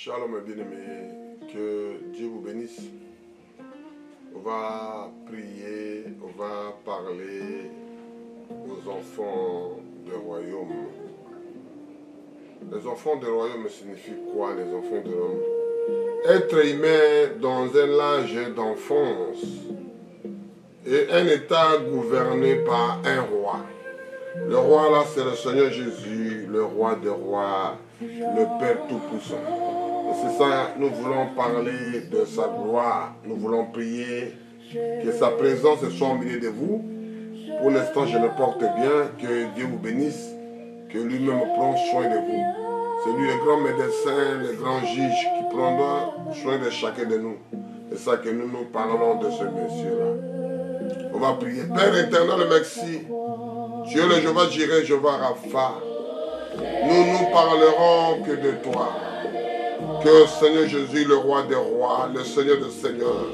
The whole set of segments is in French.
Shalom bien-aimés, que Dieu vous bénisse. On va prier, on va parler aux enfants du royaume. Les enfants du royaume signifient quoi, les enfants de l'homme? Être humain dans un âge d'enfance et un état gouverné par un roi. Le roi là, c'est le Seigneur Jésus, le roi des rois, le Père Tout-Puissant. C'est ça, nous voulons parler de sa gloire. Nous voulons prier que sa présence soit au milieu de vous. Pour l'instant, je me porte bien. Que Dieu vous bénisse. Que lui-même prenne soin de vous. C'est lui le grand médecin, le grand juge qui prendra soin de chacun de nous. C'est ça que nous parlons de ce monsieur-là. On va prier. Père éternel, merci. Dieu le Jéhovah Jireh, Jéhovah Rapha. Nous parlerons que de toi. Que Seigneur Jésus, le roi des rois, le Seigneur des seigneurs,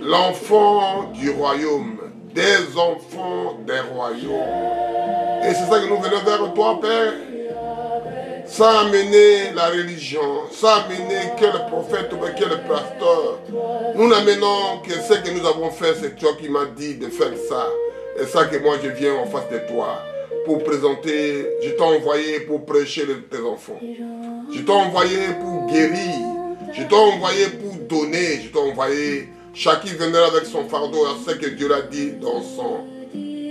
l'enfant du royaume, des enfants des royaumes. Et c'est ça que nous venons vers toi, Père. Ça a amené la religion, ça a amené quel prophète ou quel pasteur. Nous n'amenons que ce que nous avons fait, c'est toi qui m'as dit de faire ça. Et ça que moi je viens en face de toi pour présenter, je t'ai envoyé pour prêcher tes enfants. Je t'ai envoyé pour guérir. Je t'ai envoyé pour donner. Je t'ai envoyé. Chacun viendra avec son fardeau à ce que Dieu l'a dit dans son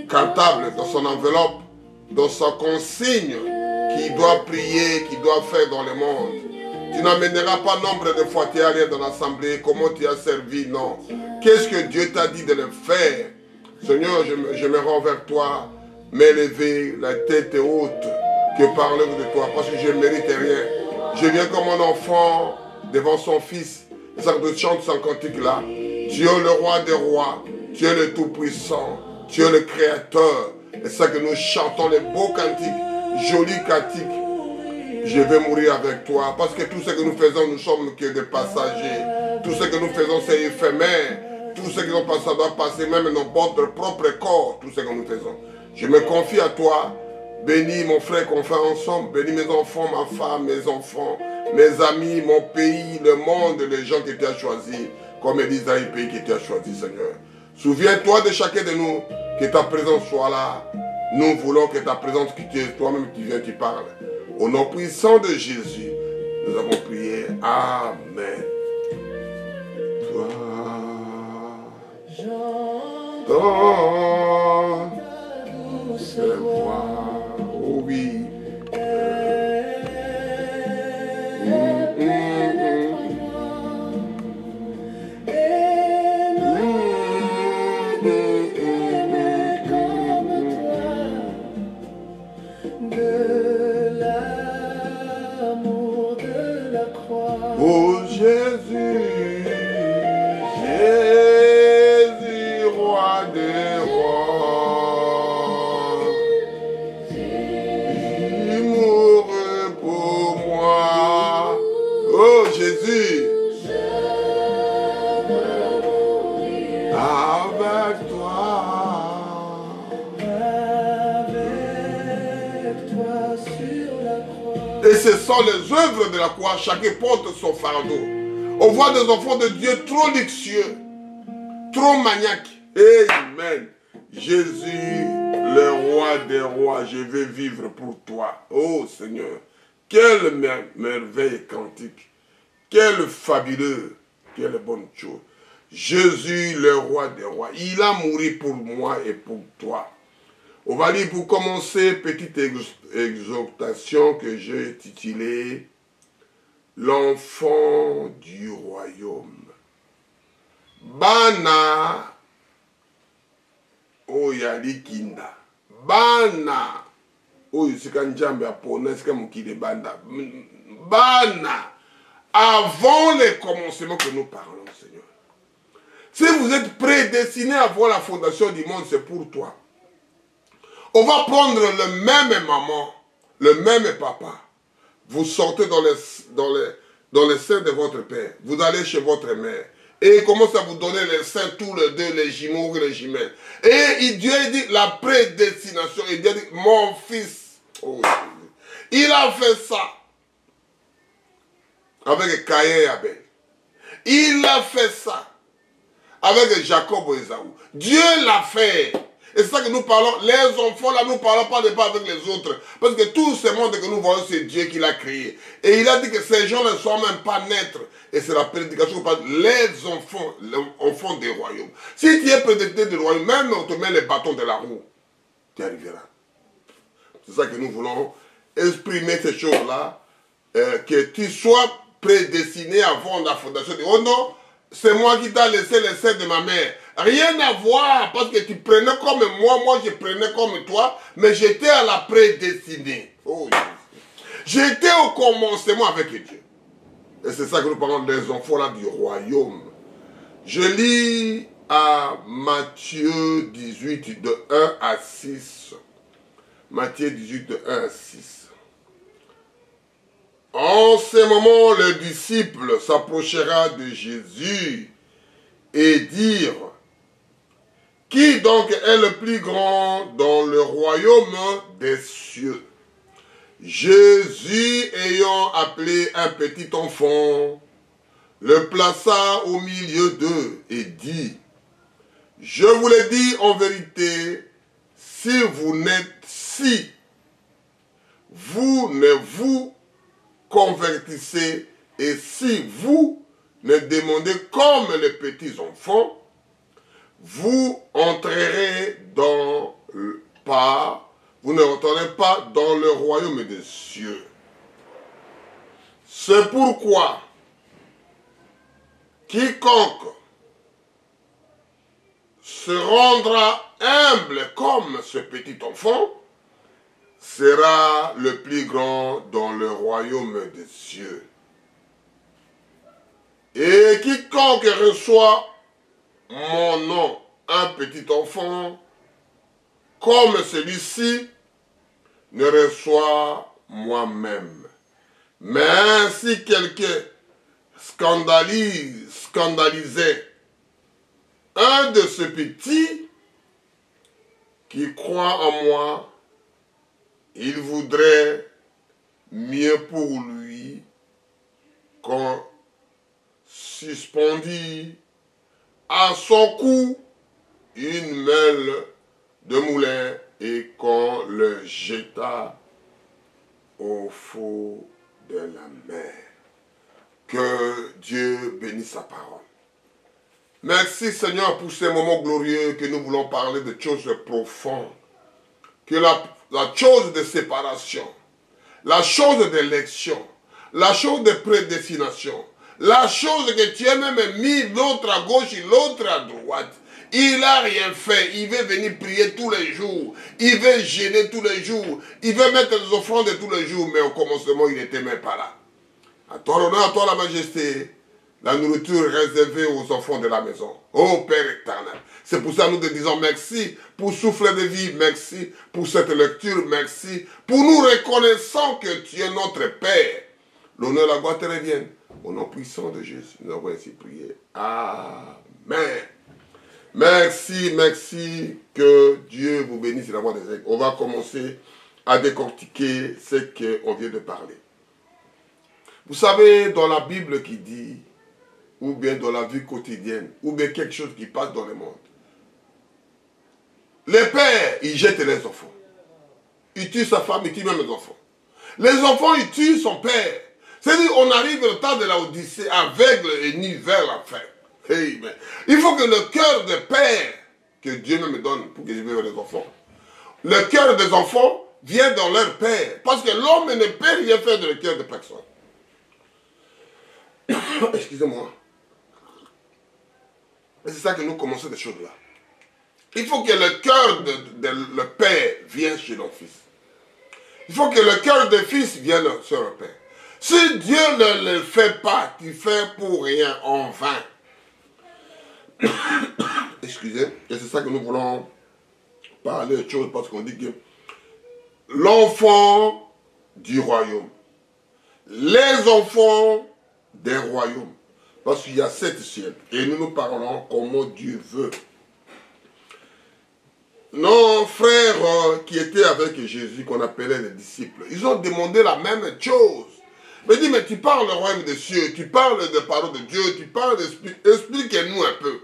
cartable, dans son enveloppe, dans sa consigne qu'il doit prier, qu'il doit faire dans le monde. Tu n'amèneras pas nombre de fois tu es allé dans l'assemblée, comment tu as servi, non. Qu'est-ce que Dieu t'a dit de le faire? Seigneur, je me rends vers toi, m'élever, la tête haute, que parler de toi, parce que je ne mérite rien. Je viens comme un enfant devant son fils. Et ça te chante son cantique là. Dieu le roi des rois, Dieu le tout-puissant, Dieu le créateur. Et ça que nous chantons les beaux cantiques, jolis cantiques. Je vais mourir avec toi. Parce que tout ce que nous faisons, nous sommes que des passagers. Tout ce que nous faisons, c'est éphémère. Tout ce que nous passons, ça doit passer même dans notre propre corps. Tout ce que nous faisons. Je me confie à toi. Bénis mon frère qu'on fait ensemble. Bénis mes enfants, ma femme, mes enfants, mes amis, mon pays, le monde, les gens que tu as choisis. Comme Elisée, pays que tu as choisi, Seigneur. Souviens-toi de chacun de nous, que ta présence soit là. Nous voulons que ta présence, que tu es toi-même qui viens, tu parles. Au nom puissant de Jésus, nous avons prié. Amen. Toi, j'entends douce voix. Oh oui. Oh Jésus, Jésus, roi des rois, il mourut pour moi. Oh Jésus, avec toi sur la croix. Et ce sont les œuvres de la croix, chacun porte son fardeau. On voit des enfants de Dieu trop luxueux, trop maniaques. Amen. Jésus, le roi des rois, je veux vivre pour toi. Oh Seigneur, quelle merveille cantique, quel fabuleux, quelle bonne chose. Jésus, le roi des rois, il a mouru pour moi et pour toi. On va lire pour commencer, petite exhortation que j'ai intitulée l'enfant du royaume. Bana oyali kinda. Bana oyusika njambe apona sika mukide banda. Bana avant le commencement que nous parlons, Seigneur. Si vous êtes prédestiné à voir la fondation du monde, c'est pour toi. On va prendre le même maman, le même papa. Vous sortez dans les seins de votre père. Vous allez chez votre mère. Et il commence à vous donner les seins, tous les deux, les jumeaux ou les jumelles. Et Dieu dit la prédestination. Et Dieu dit, mon fils. Oh, il a fait ça. avec Caïn et Abel. Il a fait ça avec Jacob et Ésaü. Dieu l'a fait. Et c'est ça que nous parlons. Les enfants, là, nous ne parlons pas avec les autres. Parce que tout ce monde que nous voyons, c'est Dieu qui l'a créé. Et il a dit que ces gens ne sont même pas naître. Et c'est la prédication que parle. Les enfants des royaumes. Si tu es prédestiné du royaume, même on te met les bâtons de la roue, tu arriveras. C'est ça que nous voulons exprimer ces choses-là. Que tu sois prédestiné avant la fondation. Oh non, c'est moi qui t'ai laissé les seins de ma mère. Rien à voir, parce que tu prenais comme moi je prenais comme toi, mais j'étais à la prédestinée. Oh, j'étais au commencement avec Dieu. Et c'est ça que nous parlons des enfants là du royaume. Je lis à Matthieu 18, de 1 à 6. Matthieu 18, de 1 à 6. En ce moment, le disciple s'approchera de Jésus et dire: qui donc est le plus grand dans le royaume des cieux? Jésus, ayant appelé un petit enfant, le plaça au milieu d'eux et dit: je vous le dis en vérité, si vous ne vous convertissez et si vous ne demandez comme les petits enfants, vous entrerez vous ne rentrerez pas dans le royaume des cieux. C'est pourquoi quiconque se rendra humble comme ce petit enfant sera le plus grand dans le royaume des cieux. Et quiconque reçoit mon nom, un petit enfant, comme celui-ci, ne reçoit moi-même. Mais si quelqu'un scandalisait un de ces petits qui croit en moi, il voudrait mieux pour lui qu'on suspendit à son cou une meule de moulin et qu'on le jeta au fond de la mer. Que Dieu bénisse sa parole. Merci Seigneur pour ces moments glorieux que nous voulons parler de choses profondes. Que la chose de séparation, la chose d'élection, la chose de prédestination, la chose que tu as même mis l'autre à gauche et l'autre à droite. Il n'a rien fait. Il veut venir prier tous les jours. Il veut gêner tous les jours. Il veut mettre les offrandes tous les jours. Mais au commencement, il n'était même pas là. À toi l'honneur, à toi la majesté. La nourriture réservée aux enfants de la maison. Ô Père éternel. C'est pour ça que nous te disons merci pour souffler de vie. Merci pour cette lecture. Merci pour nous reconnaissant que tu es notre Père. L'honneur et la gloire te reviennent. Au nom puissant de Jésus, nous avons ainsi prié. Amen. Merci, merci. Que Dieu vous bénisse et la voix des aigles. On va commencer à décortiquer ce qu'on vient de parler. Vous savez, dans la Bible qui dit, ou bien dans la vie quotidienne, ou bien quelque chose qui passe dans le monde, les pères, ils jettent les enfants. Ils tuent sa femme, ils tuent même les enfants. Les enfants, ils tuent son père. C'est-à-dire qu'on arrive au temps de la Odyssée, aveugle et nu vers la fin. Amen. Il faut que le cœur de père, que Dieu me donne pour que je vive les enfants, le cœur des enfants vient dans leur père. Parce que l'homme ne peut rien faire dans le cœur de personne. Excusez-moi. Et c'est ça que nous commençons des choses là. Il faut que le cœur de le père vienne chez le fils. Il faut que le cœur de fils vienne sur le père. Si Dieu ne le fait pas, tu fais pour rien, en vain. Excusez, et c'est ça que nous voulons parler de choses, parce qu'on dit que l'enfant du royaume, les enfants des royaumes, parce qu'il y a 7 ciels, et nous parlons comment Dieu veut. Nos frères qui étaient avec Jésus, qu'on appelait les disciples, ils ont demandé la même chose. Me dit, mais tu parles le royaume des cieux, tu parles de parole de Dieu, tu parles d'esprit. Explique-nous un peu.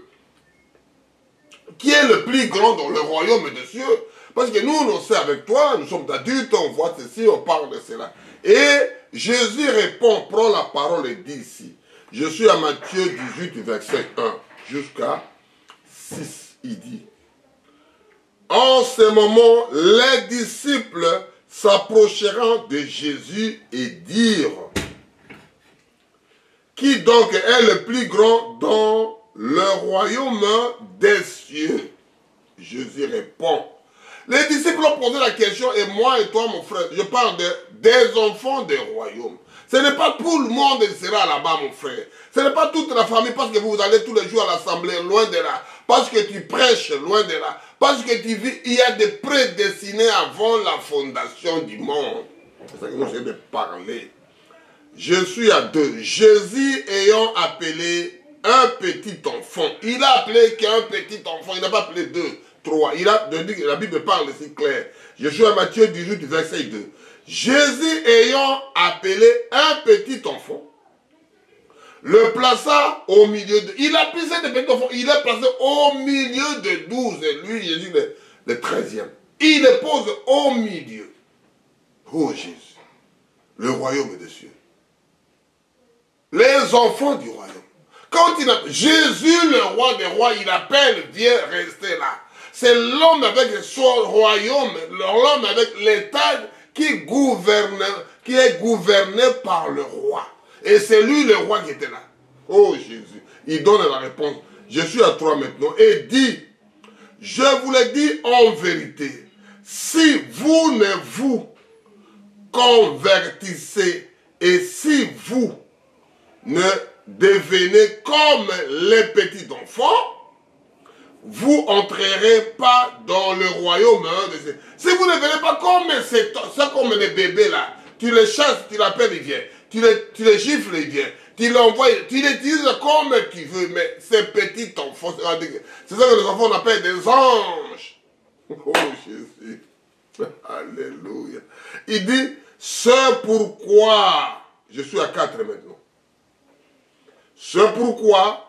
Qui est le plus grand dans le royaume des cieux? Parce que nous, on sait avec toi, nous sommes adultes, on voit ceci, on parle de cela. Et Jésus répond, prend la parole et dit ici. Je suis à Matthieu 18, verset 1 jusqu'à 6. Il dit, en ce moment, les disciples s'approcheront de Jésus et dirent, qui donc est le plus grand dans le royaume des cieux? Jésus répond. Les disciples ont posé la question, et moi et toi, mon frère, je parle des enfants des royaumes. Ce n'est pas tout le monde qui sera là-bas, mon frère. Ce n'est pas toute la famille, parce que vous allez tous les jours à l'assemblée, loin de là. Parce que tu prêches, loin de là. Parce que tu vis, il y a des prédestinés avant la fondation du monde. C'est ça que nous essayons de parler. Je suis à deux. Jésus ayant appelé un petit enfant. Il a appelé qu'un petit enfant. Il n'a pas appelé deux, trois. La Bible parle ici clair. Je suis à Matthieu 18, verset 2. Jésus ayant appelé un petit enfant, le plaça au milieu de... Il a pris ce petit enfant, il l'a placé au milieu de 12. Et lui, Jésus, le 13e. Il le pose au milieu. Oh Jésus, le royaume des cieux. Les enfants du royaume. Quand il a... Jésus, le roi des rois, il appelle, viens rester là. C'est l'homme avec son royaume, l'homme avec l'État qui est gouverné par le roi. Et c'est lui le roi qui était là. Oh Jésus. Il donne la réponse. Je suis à toi maintenant. Et dit, je vous le dis en vérité, si vous ne vous convertissez et si vous ne devenez comme les petits enfants, vous entrerez pas dans le royaume. Si vous ne venez pas comme les bébés là, tu les chasses, tu l'appelles, il vient. Tu les gifles, il vient. Tu l'envoies, tu les utilises comme tu veux, mais ces petits enfants, c'est ça que les enfants on appelle des anges. Oh Jésus. Alléluia. Il dit, c'est pourquoi, je suis à 4 maintenant. C'est pourquoi,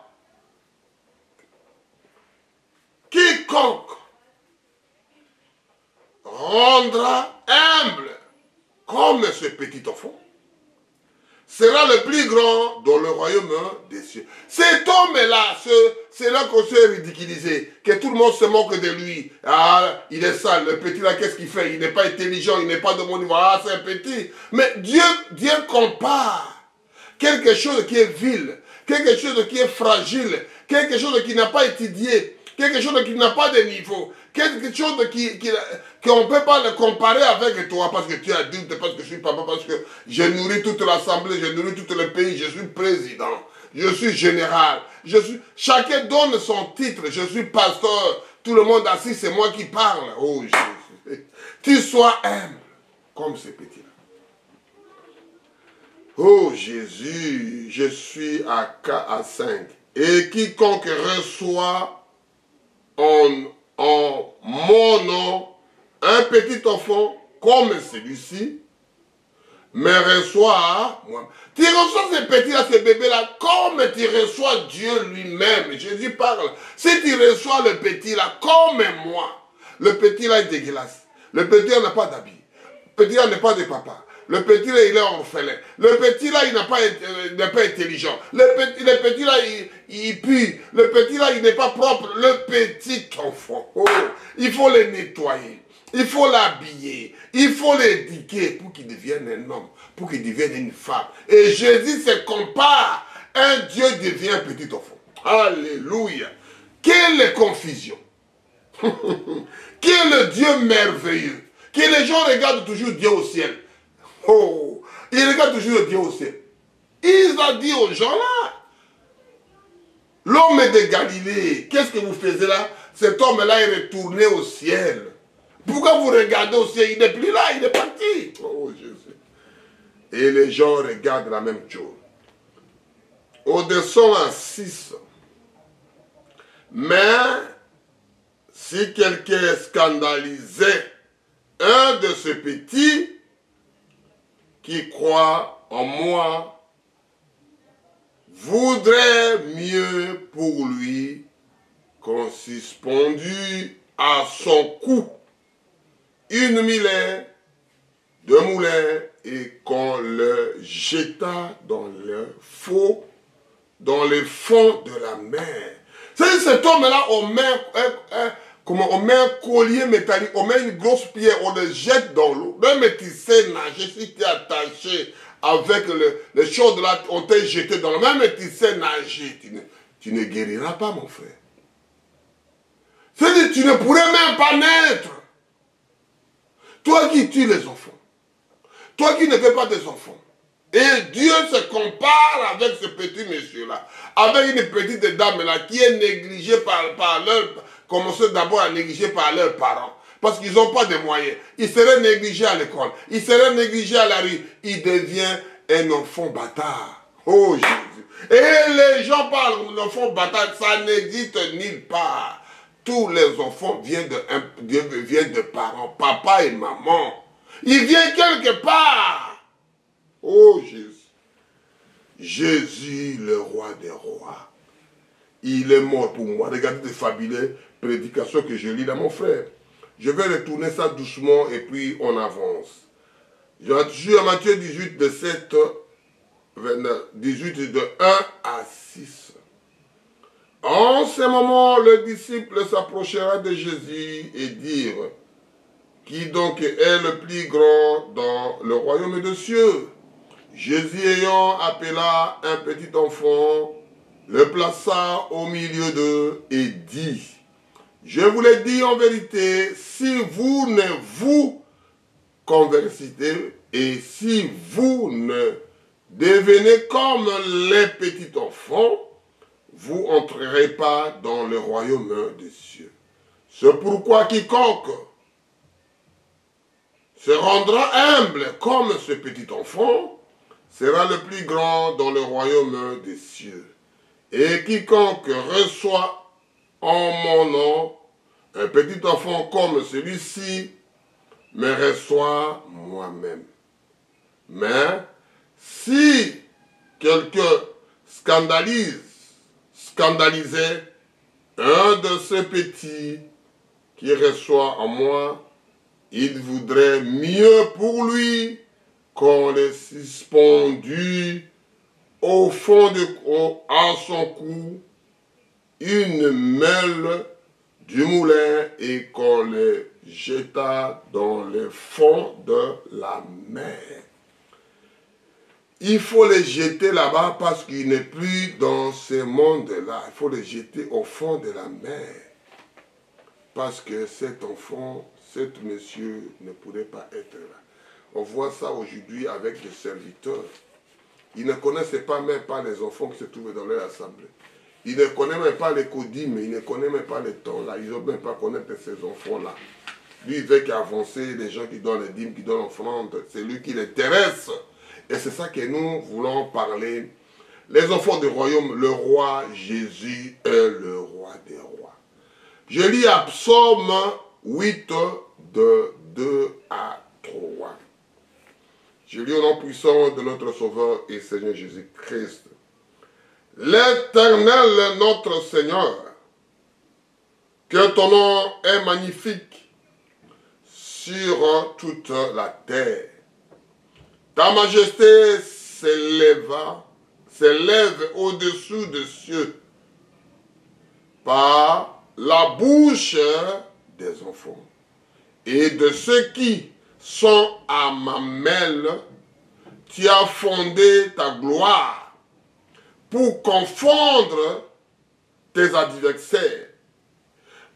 quiconque rendra humble comme ce petit enfant sera le plus grand dans le royaume des cieux. Cet homme-là, c'est là qu'on s'est ridiculisé, que tout le monde se moque de lui. Ah, il est sale, le petit là, qu'est-ce qu'il fait? Il n'est pas intelligent, il n'est pas de mon niveau. Ah, c'est un petit. Mais Dieu compare quelque chose qui est vil, quelque chose qui est fragile, quelque chose qui n'a pas étudié, quelque chose qui n'a pas de niveau, quelque chose qu'on ne peut pas le comparer avec toi parce que tu es adulte, parce que je suis papa, parce que je nourris toute l'assemblée, je nourris tout le pays, je suis président, je suis général, chacun donne son titre, je suis pasteur, tout le monde assis, c'est moi qui parle. Oh Jésus, tu sois humble comme ces petits-là. Oh Jésus, je suis à 5. Et quiconque reçoit en mon nom un petit enfant comme celui-ci, me reçoit moi. Tu reçois ces petits-là, ces bébés-là, comme tu reçois Dieu lui-même. Jésus parle. Si tu reçois le petit-là comme moi, le petit-là est dégueulasse. Le petit-là n'a pas d'habit. Le petit-là n'est pas de papa. Le petit là, il est orphelin. Le petit là, il n'est pas intelligent. Le petit là, il pue. Le petit là, il n'est pas propre. Le petit enfant, oh, il faut le nettoyer. Il faut l'habiller. Il faut l'éduquer pour qu'il devienne un homme. Pour qu'il devienne une femme. Et Jésus se compare. Un Dieu devient un petit enfant. Alléluia. Quelle confusion. Quel Dieu merveilleux. Que les gens regardent toujours Dieu au ciel. Oh, il regarde toujours Dieu au ciel. Il a dit aux gens là, l'homme de Galilée, qu'est-ce que vous faisiez là? Cet homme-là est retourné au ciel. Pourquoi vous regardez au ciel? Il n'est plus là, il est parti. Oh Jésus. Et les gens regardent la même chose. On descend à 6. Mais si quelqu'un scandalisait un de ces petits, qui croit en moi voudrait mieux pour lui qu'on suspendu à son cou une millet de moulin et qu'on le jeta dans le fond, dans les fonds de la mer. C'est cet homme-là, on met un collier métallique, on met une grosse pierre, on le jette dans l'eau. Même tu sais nager, si tu es attaché avec les choses là, on t'a jeté dans l'eau. Même tu sais nager, tu ne guériras pas, mon frère. C'est-à-dire, tu ne pourrais même pas naître. Toi qui tues les enfants, toi qui ne fais pas des enfants, et Dieu se compare avec ce petit monsieur-là, avec une petite dame-là qui est négligée par leur... Commencez d'abord à négliger par leurs parents. Parce qu'ils n'ont pas de moyens. Ils seraient négligés à l'école. Ils seraient négligés à la rue. Il devient un enfant bâtard. Oh Jésus. Et les gens parlent d'enfant bâtard. Ça n'existe nulle part. Tous les enfants viennent de parents. Papa et maman. Ils viennent quelque part. Oh Jésus. Jésus, le roi des rois. Il est mort pour moi. Regardez les fabuleuses prédications que je lis là, mon frère. Je vais retourner ça doucement et puis on avance. Je suis à Matthieu 18, de 7, 29, 18, de 1 à 6. En ce moment, le disciple s'approchera de Jésus et dire, qui donc est le plus grand dans le royaume des cieux? Jésus ayant appelé un petit enfant, le plaça au milieu d'eux et dit, je vous l'ai dit en vérité, si vous ne vous convertissez et si vous ne devenez comme les petits enfants, vous entrerez pas dans le royaume des cieux. C'est pourquoi quiconque se rendra humble comme ce petit enfant sera le plus grand dans le royaume des cieux. Et quiconque reçoit en mon nom un petit enfant comme celui-ci me reçoit moi-même. Mais si quelqu'un scandalisait un de ces petits qui reçoit en moi, il voudrait mieux pour lui qu'on le suspendût au fond à son cou une meule du moulin et qu'on le jeta dans le fond de la mer. Il faut les jeter là-bas parce qu'il n'est plus dans ce monde-là. Il faut les jeter au fond de la mer. Parce que cet enfant, cet monsieur ne pourrait pas être là. On voit ça aujourd'hui avec les serviteurs. Ils ne connaissaient pas même pas les enfants qui se trouvaient dans leur assemblée. Ils ne connaissent même pas les codimes, ils ne connaissent même pas les temps là. Ils n'ont même pas connaître ces enfants-là. Lui, il veut qu'avancer les gens qui donnent les dîmes, qui donnent l'offrande. C'est lui qui les intéresse. Et c'est ça que nous voulons parler. Les enfants du royaume, le roi Jésus est le roi des rois. Je lis à Psaume 8, de 2 à 3. Je lis au nom puissant de notre Sauveur et Seigneur Jésus-Christ. L'Éternel, notre Seigneur, que ton nom est magnifique sur toute la terre. Ta majesté s'élève au-dessous des cieux par la bouche des enfants et de ceux qui sont à ma mêle. Tu as fondé ta gloire pour confondre tes adversaires,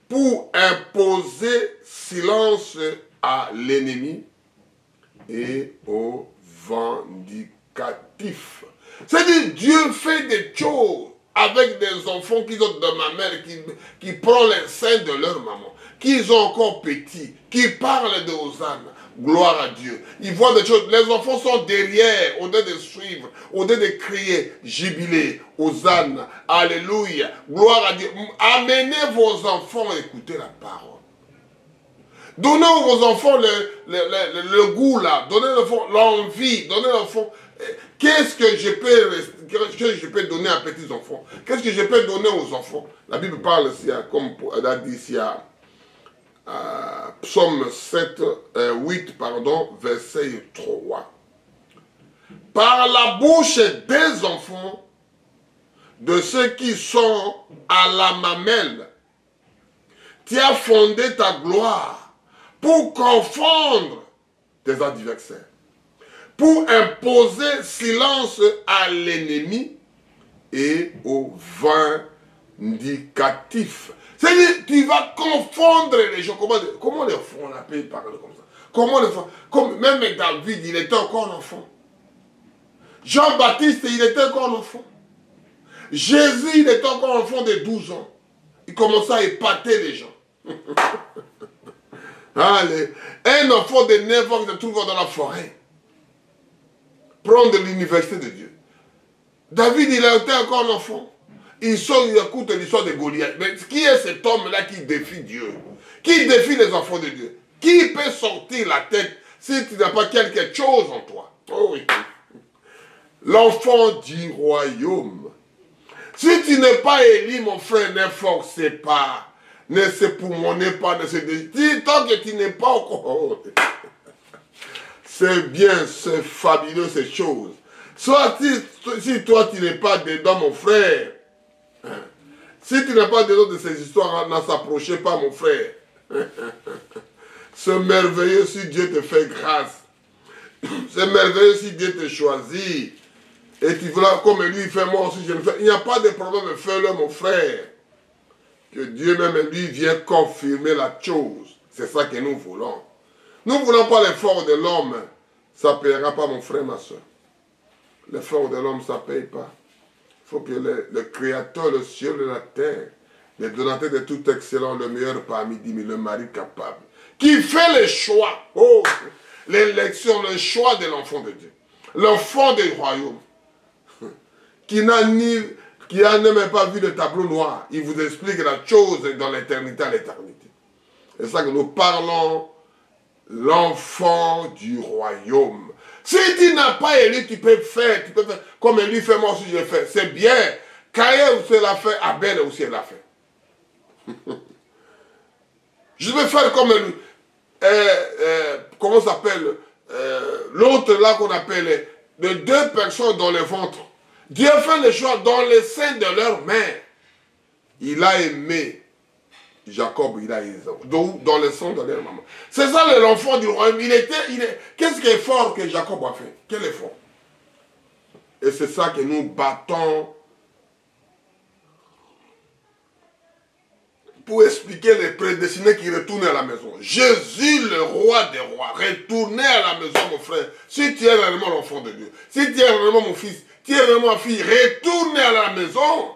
pour imposer silence à l'ennemi et aux vindicatifs. C'est-à-dire, Dieu fait des choses avec des enfants qui sont de ma mère, qui prennent les seins de leur maman, qui sont encore petits, qui parlent de Hosanna. Gloire à Dieu. Ils voient des choses. Les enfants sont derrière, au lieu de suivre, au lieu de crier, jubilé, Hosanna, Alléluia, gloire à Dieu. Amenez vos enfants à écouter la parole. Donnez aux enfants le goût là, donnez l'enfant l'envie, donnez l'enfant. Qu'est-ce que je peux donner à petits enfants? Qu'est-ce que je peux donner aux enfants? La Bible parle ici, comme elle a dit ici à Psaume 8, pardon, verset 3. Par la bouche des enfants, de ceux qui sont à la mamelle, tu as fondé ta gloire pour confondre tes adversaires, pour imposer silence à l'ennemi et au vindicatif. C'est-à-dire, tu vas confondre les gens. Comment les enfants, on appelle parler comme ça? Comment les enfants? Comme même David, il était encore enfant. Jean-Baptiste, il était encore enfant. Jésus, il était encore enfant de 12 ans. Il commençait à épater les gens. Allez. Un enfant de 9 ans qui se trouve dans la forêt. Prendre l'université de Dieu. David, il était encore un enfant. Il écoute l'histoire de Goliath. Mais qui est cet homme-là qui défie Dieu? Qui défie les enfants de Dieu? Qui peut sortir la tête si tu n'as pas quelque chose en toi? Oh oui. L'enfant du royaume. Si tu n'es pas Élie, mon frère, ne forcez pas. Ne se poumonnez pas. Ne se dis, tant que tu n'es pas encore. C'est bien, c'est fabuleux ces choses. Soit si toi tu n'es pas dedans, mon frère. Si tu n'es pas dedans de ces histoires, ne s'approchez pas, mon frère. C'est merveilleux si Dieu te fait grâce. C'est merveilleux si Dieu te choisit. Et tu voulais, comme lui fait, moi aussi je le fais. Il n'y a pas de problème, fais-le, mon frère. Que Dieu même, lui, vient confirmer la chose. C'est ça que nous voulons. Nous ne voulons pas l'effort de l'homme. Ça ne paiera pas, mon frère, ma soeur. L'effort de l'homme, ça ne paye pas. Il faut que le Créateur, le ciel et la terre, le donateur de tout excellent, le meilleur parmi 10 000, le mari capable, qui fait le choix, oh, l'élection, le choix de l'enfant de Dieu, l'enfant du royaume, qui n'a même pas vu le tableau noir. Il vous explique la chose dans l'éternité à l'éternité. C'est ça que nous parlons, l'enfant du royaume. Si tu n'as pas élu, tu peux faire comme lui fait, moi aussi je fais. C'est bien. Caïn aussi l'a fait, Abel aussi l'a fait. Je vais faire comme lui. Comment ça s'appelle? L'autre là qu'on appelle les deux personnes dans le ventre. Dieu fait le choix dans le sein de leur mère. Il a aimé Jacob, il a Esau. Dans le sang de leur maman. C'est ça l'enfant du royaume. Qu'est-ce qui est fort que Jacob a fait? Quel effort? Et c'est ça que nous battons pour expliquer les prédestinés qui retournent à la maison. Jésus, le roi des rois, retournez à la maison, mon frère. Si tu es réellement l'enfant de Dieu, si tu es réellement mon fils, tu es réellement ma fille, retournez à la maison.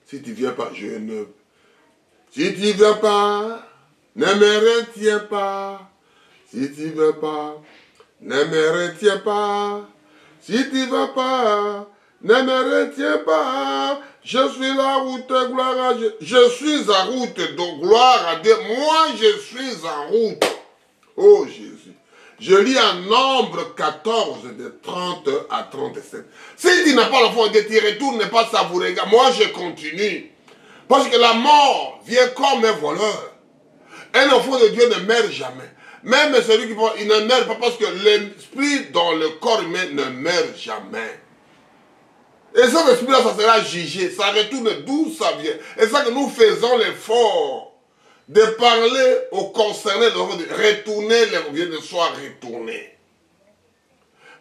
Si tu ne viens pas, je ne... Si tu ne viens pas, ne me retiens pas. Si tu ne veux pas, ne me retiens pas. Si tu ne veux pas, ne me retiens pas. Je suis la route, gloire à Dieu. Je suis en route de gloire à Dieu. Moi, je suis en route. Oh Jésus. Je lis en Nombre 14, de 30 à 37. Si tu n'as pas l'enfant de Dieu, tu retournes pas savourer. Moi, je continue. Parce que la mort vient comme un voleur. Un enfant de Dieu ne meurt jamais. Même celui qui il ne meurt pas parce que l'esprit dans le corps humain ne meurt jamais. Et cet esprit-là, ça sera jugé. Ça retourne d'où ça vient. Et c'est ça que nous faisons l'effort de parler aux concernés, de retourner, les de soi retourner.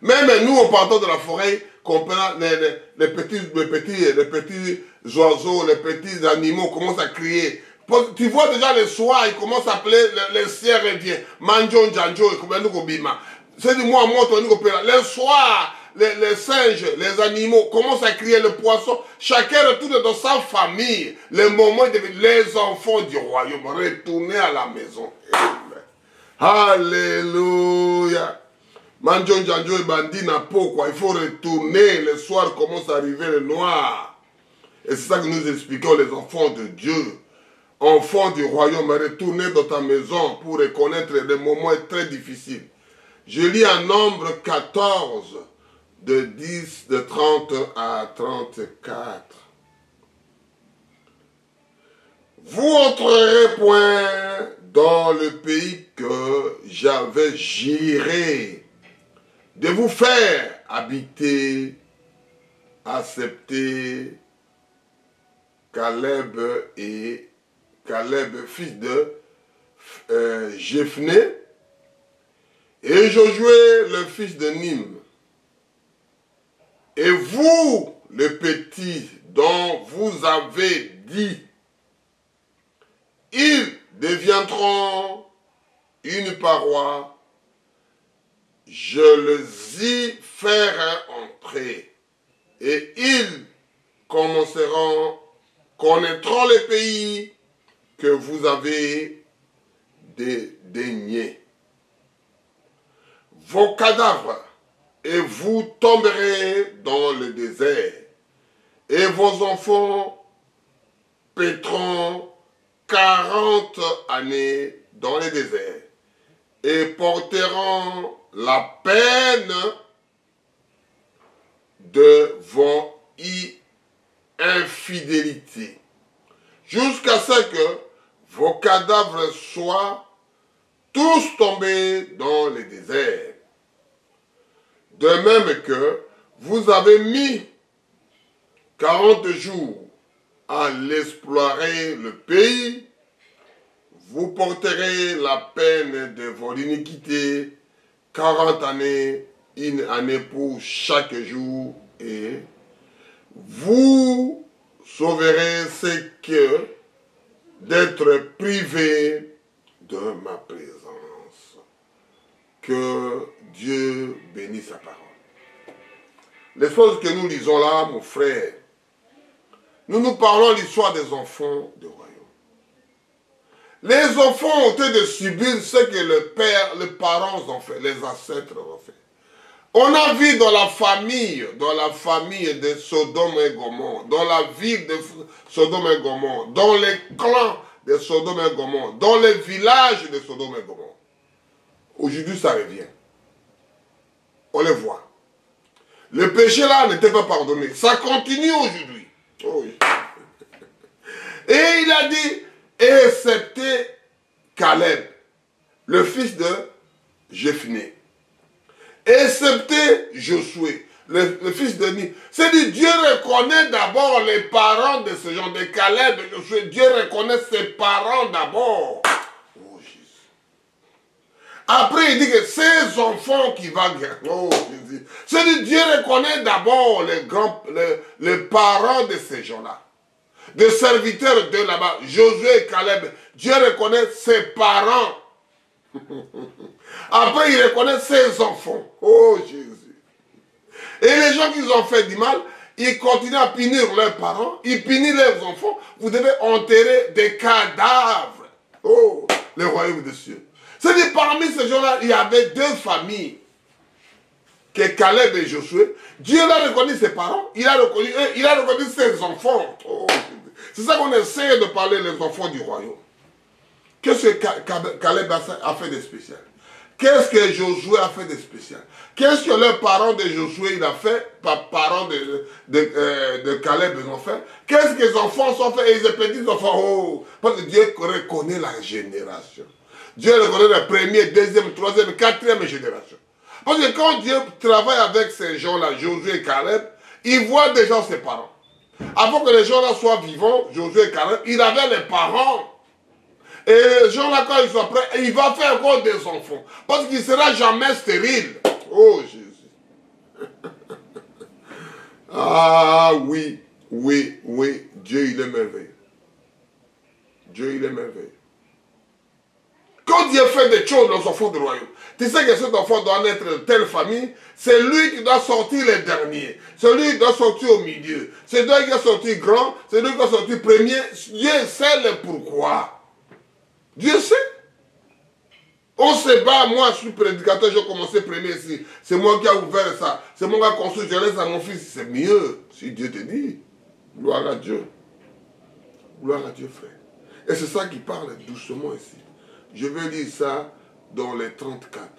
Même nous, en partant de la forêt, comprenant les petits oiseaux, les petits animaux commencent à crier. Tu vois déjà le soir, ils commencent à appeler les ciels revient. Manjon, Janjo, c'est du moi, le soir, les singes, les animaux commencent à crier, le poisson. Chacun retourne dans sa famille. Le moment de les enfants du royaume, retourner à la maison. Amen. Alléluia. Manjon, Janjo et Bandi n'a pas quoi. Il faut retourner. Le soir commence à arriver le noir. Et c'est ça que nous expliquons les enfants de Dieu. Enfants du royaume, retournez dans ta maison pour reconnaître des moments très difficiles. Je lis en Nombre 14, de 30 à 34. Vous entrerez point dans le pays que j'avais juré de vous faire habiter, accepter Caleb, fils de Jephné, et Josué, le fils de Nim. Et vous, les petits, dont vous avez dit, ils deviendront une paroi, je les y ferai entrer, et ils connaîtront les pays que vous avez dédaignés. Vos cadavres, et vous tomberez dans le désert, et vos enfants paîtront 40 années dans le désert, et porteront la peine de vos infidélités, jusqu'à ce que vos cadavres soient tous tombés dans le désert. De même que vous avez mis 40 jours à l'explorer le pays, vous porterez la peine de vos iniquités, 40 années, une année pour chaque jour, et vous sauverez ce que d'être privé de ma présence. Que Dieu bénisse sa parole. Les choses que nous lisons là, mon frère, nous parlons de l'histoire des enfants du royaume. Les enfants ont été de subir ce que les parents ont fait, les ancêtres ont fait. On a vu dans la famille de Sodome et Gomorrhe, dans la ville de Sodome et Gomorrhe, dans les clans de Sodome et Gomorrhe, dans les villages de Sodome et Gomorrhe. Aujourd'hui, ça revient. On le voit. Le péché là n'était pas pardonné. Ça continue aujourd'hui. Oh oui. Et il a dit, excepté Caleb, le fils de Jephné. Excepté Josué, le fils de Nim. C'est-à-dire, Dieu reconnaît d'abord les parents de ce genre de Caleb et Josué. Dieu reconnaît ses parents d'abord. Oh Jésus. Après, il dit que ces enfants qui vont gagner. Oh Jésus. C'est-à-dire, Dieu reconnaît d'abord les parents de ces gens-là. Des serviteurs de là-bas, Josué et Caleb. Dieu reconnaît ses parents. Après, il reconnaît ses enfants. Oh Jésus. Et les gens qui ont fait du mal, ils continuent à punir leurs parents, ils punissent leurs enfants. Vous devez enterrer des cadavres. Oh, le royaume des cieux. C'est-à-dire, parmi ces gens-là, il y avait deux familles. Que Caleb et Josué. Dieu a reconnu ses parents, il a reconnu ses enfants. Oh, c'est ça qu'on essaie de parler, les enfants du royaume. Qu'est-ce que Caleb a fait de spécial? Qu'est-ce que Josué a fait de spécial? Qu'est-ce que les parents de Josué il a fait, parents de Caleb ils ont fait? Qu'est-ce que les enfants sont fait? Et les petits enfants, oh, parce que Dieu reconnaît la génération. Dieu reconnaît la première, deuxième, troisième, quatrième génération. Parce que quand Dieu travaille avec ces gens-là, Josué et Caleb, il voit déjà ses parents. Avant que les gens-là soient vivants, Josué et Caleb, il avait les parents. Et les gens-là, quand ils sont prêts, il va faire encore des enfants. Parce qu'il ne sera jamais stérile. Oh Jésus. Ah oui, oui, oui. Dieu, il est merveilleux. Dieu, il est merveilleux. Quand Dieu fait des choses aux enfants du royaume, tu sais que cet enfant doit naître de telle famille, c'est lui qui doit sortir le dernier. C'est lui qui doit sortir au milieu. C'est lui qui doit sortir grand, c'est lui qui doit sortir premier. Dieu sait le pourquoi. Dieu sait. On se bat, moi je suis prédicateur, j'ai commencé premier ici. C'est moi qui ai ouvert ça. C'est moi qui ai construit, je laisse à mon fils. C'est mieux, si Dieu te dit. Gloire à Dieu. Gloire à Dieu, frère. Et c'est ça qui parle doucement ici. Je vais lire ça dans les 34.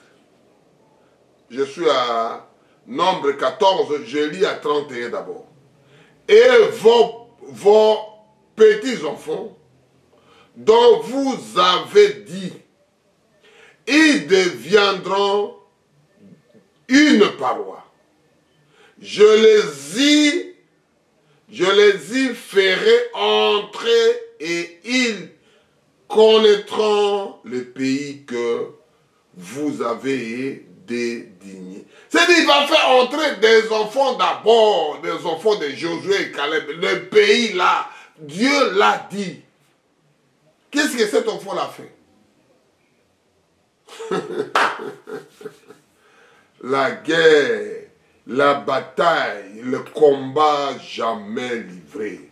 je suis à Nombre 14, je lis à 31 d'abord. Et vos petits-enfants, dont vous avez dit, ils deviendront une paroi. Je les y ferai entrer et ils connaîtront le pays que vous avez dédigné. C'est-à-dire qu'il va faire entrer des enfants d'abord, des enfants de Josué et Caleb. Le pays là, Dieu l'a dit. Qu'est-ce que cet enfant l'a fait? La guerre, la bataille, le combat jamais livré.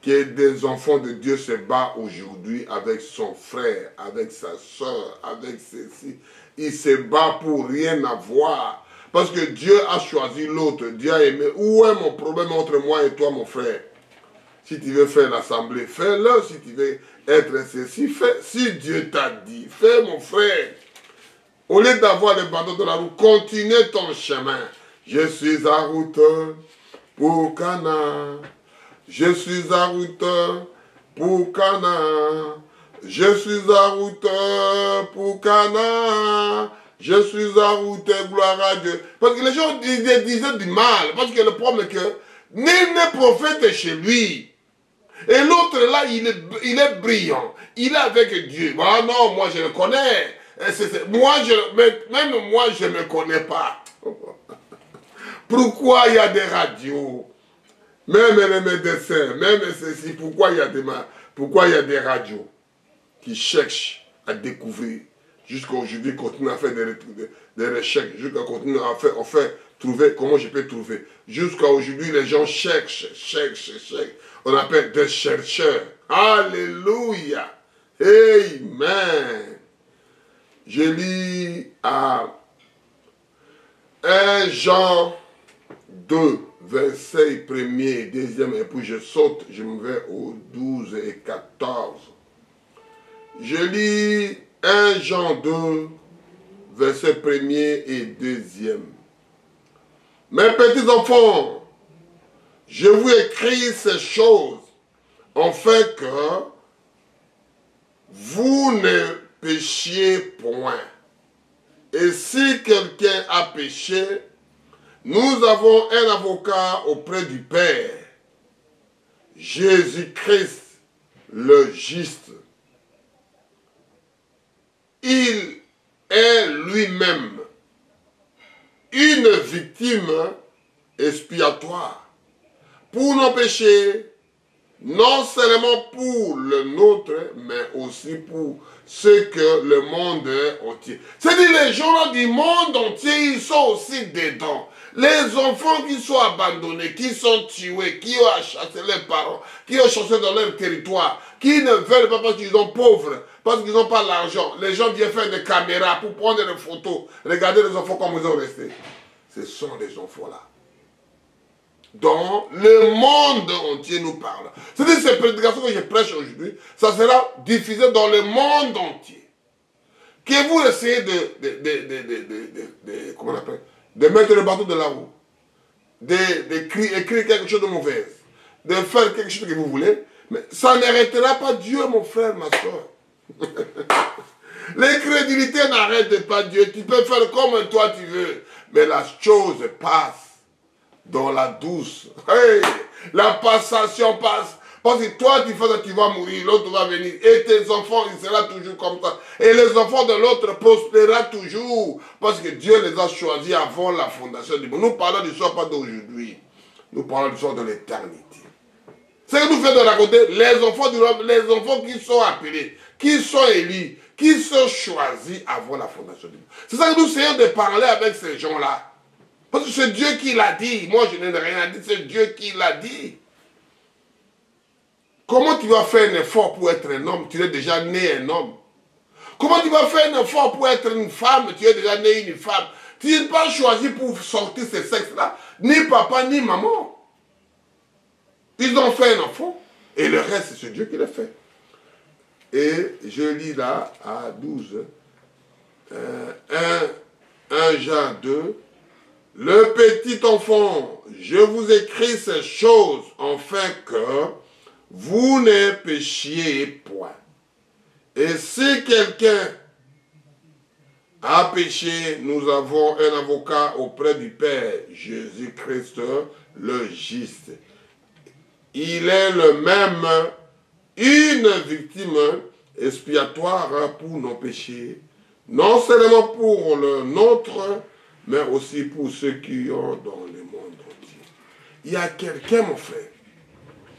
Que des enfants de Dieu se battent aujourd'hui avec son frère, avec sa soeur, avec ceci. Il se bat pour rien avoir. Parce que Dieu a choisi l'autre. Dieu a aimé. Où est mon problème entre moi et toi, mon frère? Si tu veux faire l'assemblée, fais-le. Si tu veux être ceci, fais. Si Dieu t'a dit, fais, mon frère. Au lieu d'avoir le bâton de la route, continue ton chemin. Je suis en route pour Cana. Je suis en route pour Cana. Je suis en route pour Cana. Je suis en route, gloire à Dieu. Parce que les gens disaient du mal. Parce que le problème est que nul n'est prophète chez lui. Et l'autre là, il est brillant. Il est avec Dieu. Ah non, moi je le connais. Même moi, je ne me connais pas. Pourquoi il y a des radios? Même les médecins, même ceci, pourquoi il y a des radios qui cherchent à découvrir? Jusqu'à aujourd'hui, continuent à faire des recherches, jusqu'à continuer à faire trouver comment je peux trouver. Jusqu'à aujourd'hui, les gens cherchent. On appelle des chercheurs. Alléluia. Amen. Je lis à 1 Jean 2, verset 1er et 2e, et puis je saute, je me vais au 12 et 14. Je lis 1 Jean 2, verset 1er et 2e. Mes petits enfants, je vous écris ces choses, en fait que vous ne péchiez point. Et si quelqu'un a péché, nous avons un avocat auprès du Père, Jésus-Christ le juste. Il est lui-même une victime expiatoire pour nos péchés, non seulement pour le nôtre, mais aussi pour ce que le monde entier. C'est-à-dire les gens du monde entier, ils sont aussi dedans. Les enfants qui sont abandonnés, qui sont tués, qui ont chassé leurs parents, qui ont chassé dans leur territoire, qui ne veulent pas parce qu'ils sont pauvres, parce qu'ils n'ont pas l'argent. Les gens viennent faire des caméras pour prendre des photos. Regardez les enfants comme ils ont resté. Ce sont les enfants-là. Dont le monde entier nous parle. C'est-à-dire ces prédications que je prêche aujourd'hui, ça sera diffusé dans le monde entier. Que vous essayez comment on appelle, de mettre le bateau de la roue, d'écrire quelque chose de mauvais, de faire quelque chose que vous voulez, mais ça n'arrêtera pas Dieu, mon frère, ma soeur. L'incrédulité n'arrête pas Dieu. Tu peux faire comme toi tu veux, mais la chose passe dans la douce. Hey, la passation passe. Parce que toi, tu fais ça, tu vas mourir, l'autre va venir. Et tes enfants, il sera toujours comme ça. Et les enfants de l'autre prospérera toujours. Parce que Dieu les a choisis avant la fondation du monde. Nous parlons du soir pas d'aujourd'hui. Nous parlons du soir de l'éternité. C'est que nous faisons de raconter les enfants qui sont appelés, qui sont élus, qui sont choisis avant la fondation du monde. C'est ça que nous essayons de parler avec ces gens-là. Parce que c'est Dieu qui l'a dit. Moi, je n'ai rien à dire. C'est Dieu qui l'a dit. Comment tu vas faire un effort pour être un homme? Tu es déjà né un homme. Comment tu vas faire un effort pour être une femme? Tu es déjà né une femme. Tu n'es pas choisi pour sortir ce sexe-là. Ni papa, ni maman. Ils ont fait un enfant. Et le reste, c'est Dieu qui l'a fait. Et je lis là à 12. 1 Jean 2. Le petit enfant, je vous écris ces choses afin que vous ne péchiez point. Et si quelqu'un a péché, nous avons un avocat auprès du Père, Jésus-Christ le juste. Il est le même, une victime expiatoire pour nos péchés, non seulement pour le nôtre, mais aussi pour ceux qui ont dans le monde entier. Il y a quelqu'un, mon frère.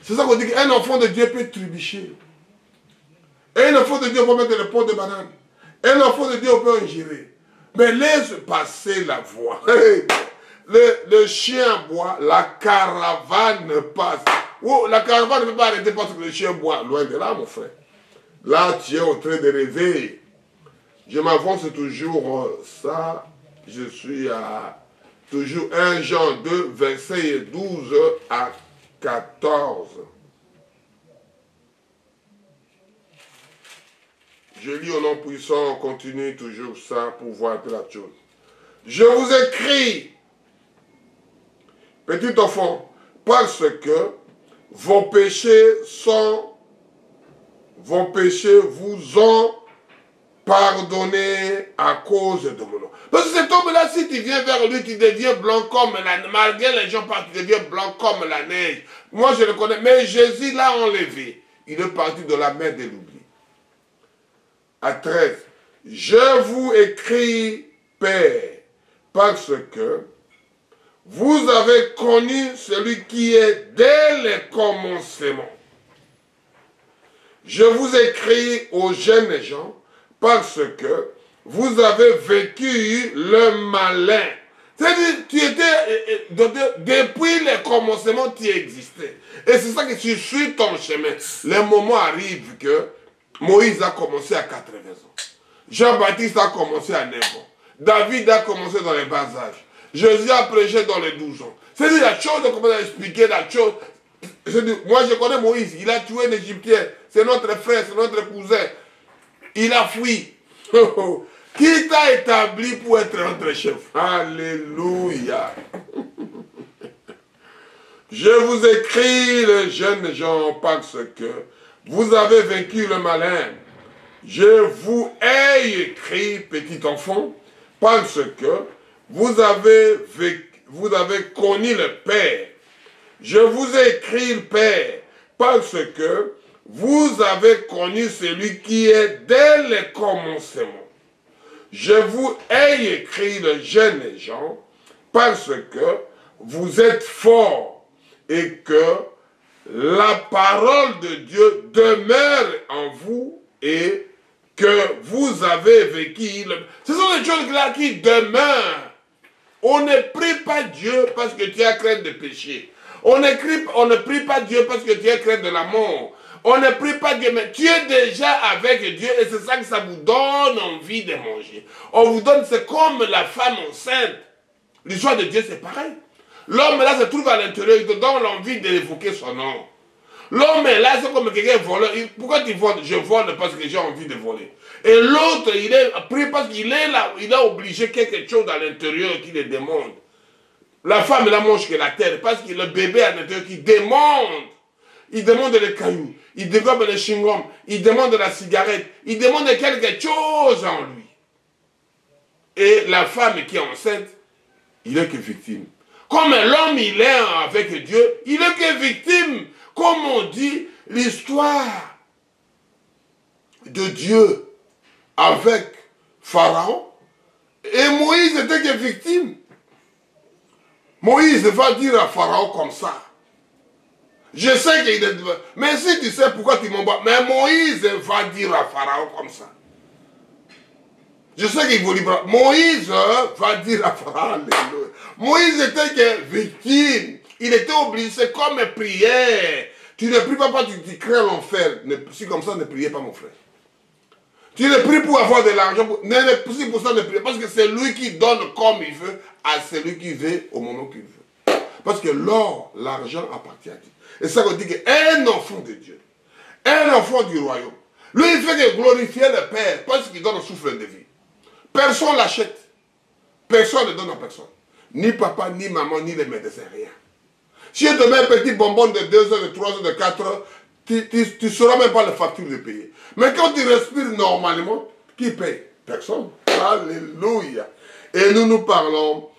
C'est ça qu'on dit qu'un enfant de Dieu peut trébucher. Un enfant de Dieu peut mettre le pot de banane. Un enfant de Dieu peut ingérer. Mais laisse passer la voie. Le chien boit, la caravane passe. Oh, la caravane ne peut pas arrêter parce que le chien boit. Loin de là, mon frère. Là, tu es en train de rêver. Je m'avance toujours ça. Je suis à toujours 1 Jean 2, verset 12 à 14. Je lis au nom puissant, on continue toujours ça pour voir la chose. Je vous écris, petit enfant, parce que vos péchés vous ont pardonné à cause de mon nom. Parce que cet homme-là, si tu viens vers lui, tu deviens blanc comme la neige. Malgré les gens partent, tu deviens blanc comme la neige. Moi, je le connais. Mais Jésus l'a enlevé. Il est parti de la mer de l'oubli. À 13. Je vous écris, Père, parce que vous avez connu celui qui est dès le commencement. Je vous écris aux jeunes gens, parce que vous avez vécu le malin. C'est-à-dire, tu étais, depuis le commencement, tu existais. Et c'est ça que tu suis ton chemin. Le moment arrive que Moïse a commencé à 80 ans. Jean-Baptiste a commencé à 9 ans. David a commencé dans les bas âges. Jésus a prêché dans les 12 ans. C'est-à-dire, la chose, on commence à expliquer la chose. Moi, je connais Moïse. Il a tué un Égyptien. C'est notre frère, c'est notre cousin. Il a fui. Qui t'a établi pour être notre chef? Alléluia. Je vous écris, les jeunes gens, parce que vous avez vaincu le malin. Je vous ai écrit, petit enfant, parce que vous avez connu le Père. Je vous ai écrit, le Père, parce que vous avez connu celui qui est dès le commencement. Je vous ai écrit, les jeunes gens, parce que vous êtes forts et que la parole de Dieu demeure en vous et que vous avez vécu. Ce sont des choses là qui demeurent. On ne prie pas Dieu parce que tu as crainte de pécher. On ne prie pas Dieu parce que tu as crainte de la mort. On ne prie pas Dieu, mais tu es déjà avec Dieu et c'est ça que ça vous donne envie de manger. On vous donne, c'est comme la femme enceinte. L'histoire de Dieu, c'est pareil. L'homme là se trouve à l'intérieur, il te donne l'envie d'évoquer son nom. L'homme est là, c'est comme quelqu'un voleur. Pourquoi tu voles? Je vole parce que j'ai envie de voler. Et l'autre, il est pris parce qu'il est là, il a obligé quelque chose à l'intérieur qui le demande. La femme, elle mange que la terre parce que le bébé à l'intérieur qui demande. Il demande les cailloux, il demande le chewing-gum, il demande la cigarette, il demande quelque chose en lui. Et la femme qui est enceinte, il est que victime. Comme l'homme, il est avec Dieu, il est que victime. Comme on dit, l'histoire de Dieu avec Pharaon, et Moïse était que victime. Moïse va dire à Pharaon comme ça. Je sais qu'il est... Mais si tu sais pourquoi tu m'envoies... Mais Moïse va dire à Pharaon comme ça. Je sais qu'il vous libère. Moïse va dire à Pharaon. Alléluia. Moïse était que victime. Il était obligé. C'est comme prière. Tu ne pries pas parce que tu crées l'enfer. Si comme ça, ne priez pas mon frère. Tu ne pries pour avoir de l'argent. Si pour ça, ne priez. Parce que c'est lui qui donne comme il veut à celui qui veut au moment qu'il veut. Parce que l'or, l'argent appartient à Dieu. Et ça veut dire qu'un enfant de Dieu, un enfant du royaume, lui il fait que glorifier le Père parce qu'il donne le souffle de vie. Personne ne l'achète. Personne ne donne à personne. Ni papa, ni maman, ni les médecins, rien. Si je te mets un petit bonbon de 2 heures, de 3 heures, de 4 heures, tu ne sauras même pas la facture de payer. Mais quand tu respires normalement, qui paye? Personne. Alléluia. Et nous parlons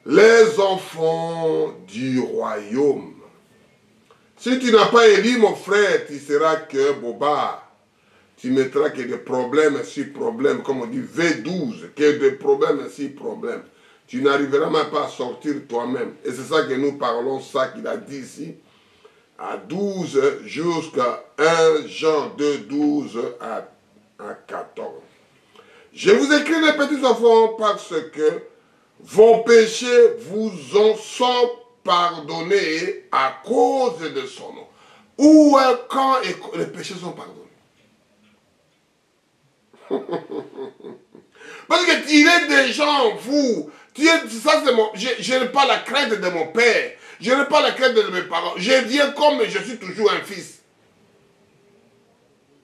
les enfants du royaume. Si tu n'as pas élu, mon frère, tu seras que boba. Tu mettras que des problèmes sur problèmes, comme on dit V12, que des problèmes sur problèmes. Tu n'arriveras même pas à sortir toi-même. Et c'est ça que nous parlons, ça qu'il a dit ici, à 12 jusqu'à 1 Jean 2, 12 à 14. Je vous écris les petits enfants parce que vos péchés vous en sont pardonnés à cause de son nom. Où est quand les péchés sont pardonnés? Parce qu'il est déjà en vous. Ça, je n'ai pas la crainte de mon père. Je n'ai pas la crainte de mes parents. Je viens comme je suis toujours un fils.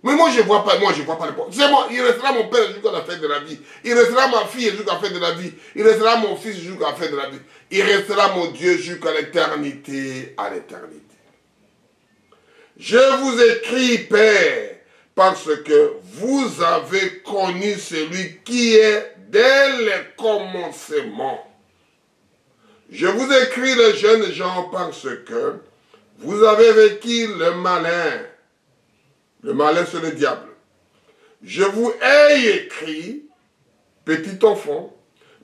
Mais moi, je ne vois pas le point. C'est moi, il restera mon père jusqu'à la fin de la vie. Il restera ma fille jusqu'à la fin de la vie. Il restera mon fils jusqu'à la fin de la vie. Il restera mon Dieu jusqu'à l'éternité, à l'éternité. Je vous écris, Père, parce que vous avez connu celui qui est dès le commencement. Je vous écris, les jeunes gens, parce que vous avez vécu le malin. Le malin, c'est le diable. Je vous ai écrit, petit enfant,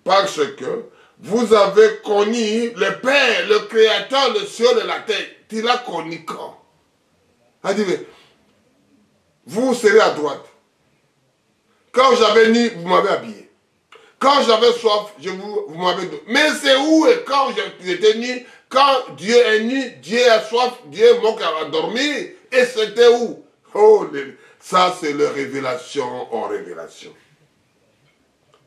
parce que vous avez connu le Père, le Créateur, le ciel et la terre. Tu l'as connu quand? A dit, vous serez à droite. Quand j'avais nu, vous m'avez habillé. Quand j'avais soif, vous m'avez donné. Mais c'est où et quand j'étais nu? Quand Dieu est nu, Dieu a soif, Dieu manque à dormir. Et c'était où? Oh, ça c'est la révélation en révélation.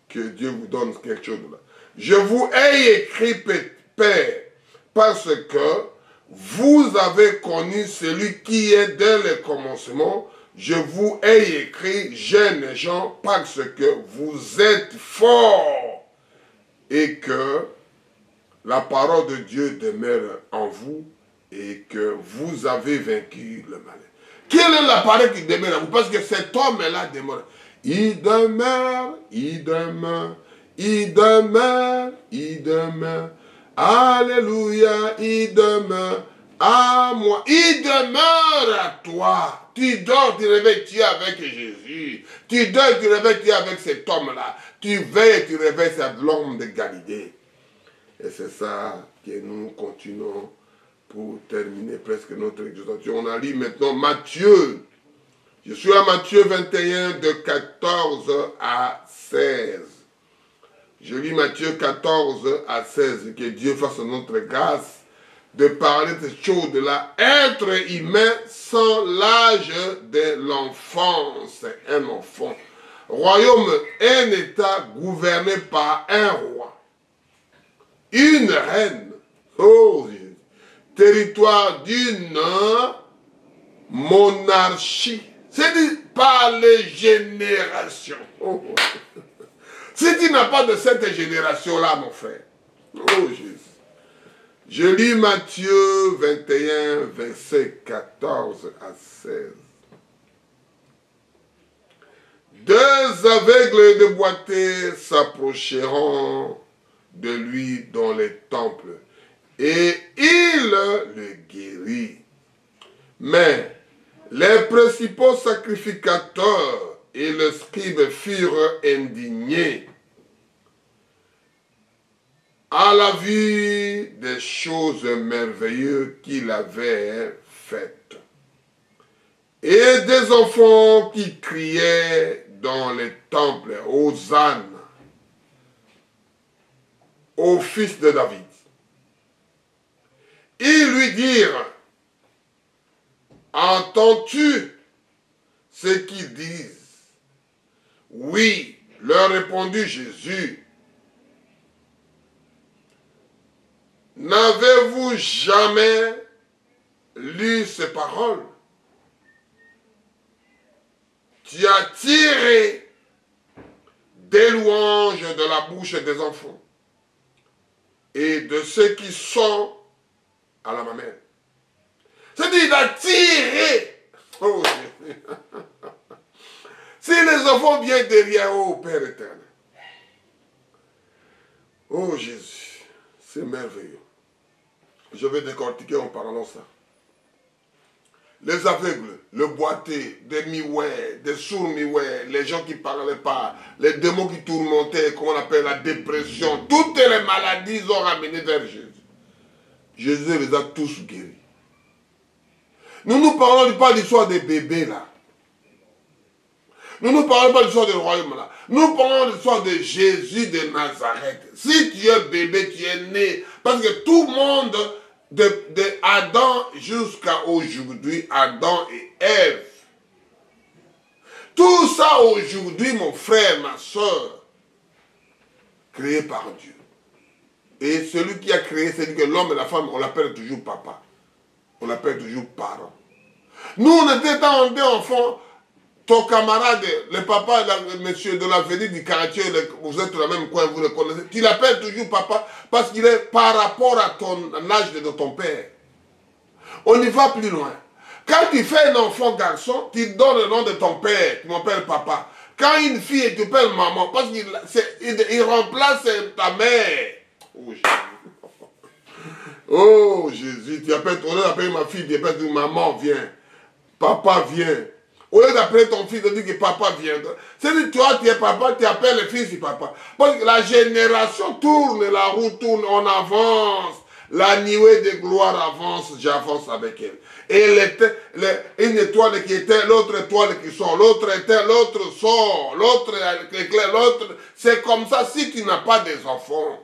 Que Dieu vous donne quelque chose là. Je vous ai écrit, Père, parce que vous avez connu celui qui est dès le commencement. Je vous ai écrit, jeunes gens, parce que vous êtes forts et que la parole de Dieu demeure en vous et que vous avez vaincu le malin. Quelle est la parole qui demeure en vous? Parce que cet homme-là demeure. Il demeure, il demeure, il demeure, il demeure. Alléluia, il demeure à moi. Il demeure à toi. Tu dors, tu réveilles, tu es avec Jésus. Tu dors, tu réveilles, tu es avec cet homme-là. Tu veilles, tu réveilles, c'est l'homme de Galilée. Et c'est ça que nous continuons pour terminer presque notre exhortation. On a lu maintenant Matthieu. Je suis à Matthieu 21 de 14 à 16. Je lis Matthieu 14 à 16. Que Dieu fasse notre grâce de parler de ces choses-là. Être humain sans l'âge de l'enfance. Un enfant. Royaume, un État gouverné par un roi. Une reine. Oh, territoire d'une monarchie. C'est dit par les générations. Oh. Si tu n'as pas de cette génération-là, mon frère. Oh Jésus. Je lis Matthieu 21, verset 14 à 16. Deux aveugles et deux boiteux s'approcheront de lui dans les temples, et il le guérit. Mais les principaux sacrificateurs et les scribes furent indignés à la vue des choses merveilleuses qu'il avait faites. Et des enfants qui criaient dans les temples, Hosanna, au fils de David. Ils lui dirent, entends-tu ce qu'ils disent? Oui, leur répondit Jésus. N'avez-vous jamais lu ces paroles? Tu as tiré des louanges de la bouche des enfants et de ceux qui sont à la mamelle. C'est-à-dire, il a tiré. Oh, si les enfants viennent derrière, oh Père éternel. Oh Jésus, c'est merveilleux. Je vais décortiquer en parlant ça. Les aveugles, le boiteux, des mi-ouais, des sourds-mi-ouais, les gens qui ne parlaient pas, les démons qui tourmentaient, qu'on appelle la dépression, toutes les maladies, ils ont ramené vers Jésus. Jésus les a tous guéris. Nous ne parlons pas de l'histoire des bébés là. Nous ne parlons pas de l'histoire du royaume là. Nous parlons de l'histoire de Jésus de Nazareth. Si tu es bébé, tu es né. Parce que tout le monde, de Adam jusqu'à aujourd'hui, Adam et Ève. Tout ça aujourd'hui, mon frère, ma soeur, créé par Dieu. Et celui qui a créé, c'est que l'homme et la femme, on l'appelle toujours papa. On l'appelle toujours parent. Nous, on était quand on était enfants. Ton camarade, le papa, le monsieur de l'avenue du quartier, vous êtes dans le même coin, vous le connaissez. Tu l'appelles toujours papa parce qu'il est par rapport à ton âge de ton père. On y va plus loin. Quand tu fais un enfant garçon, tu donnes le nom de ton père, tu m'appelles papa. Quand une fille, tu appelles maman, parce qu'il remplace ta mère. Oh Jésus. Oh Jésus, tu appelles, au lieu d'appeler ma fille, tu appelles maman, viens. Papa, viens. Au lieu d'appeler ton fils, tu dis que papa vient. C'est-à-dire, toi, tu es papa, tu appelles le fils et papa. Parce que la génération tourne, la roue tourne, on avance. La nuée de gloire avance, j'avance avec elle. Et une étoile qui était, l'autre étoile qui sort, l'autre était, l'autre sort, l'autre éclaire, l'autre. C'est comme ça si tu n'as pas des enfants.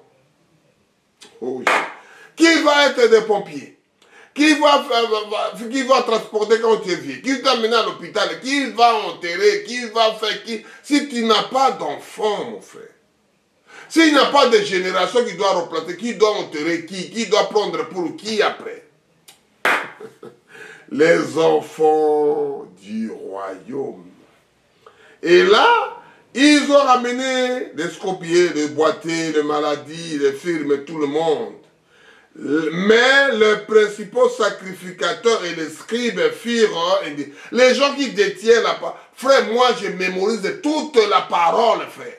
Oh, qui va être des pompiers? Qui va transporter quand tu es vieux? Qui va t'amener à l'hôpital? Qui va enterrer? Qui va faire qui? Si tu n'as pas d'enfant, mon frère. S'il n'y a pas de génération qui doit replanter, qui doit enterrer qui? Qui doit prendre pour qui après? Les enfants du royaume. Et là, ils ont ramené des scopiers, des boiteux, les maladies, les firmes, tout le monde. Mais les principaux sacrificateurs et les scribes firent, les gens qui détiennent la parole, frère, moi je mémorise toute la parole, frère.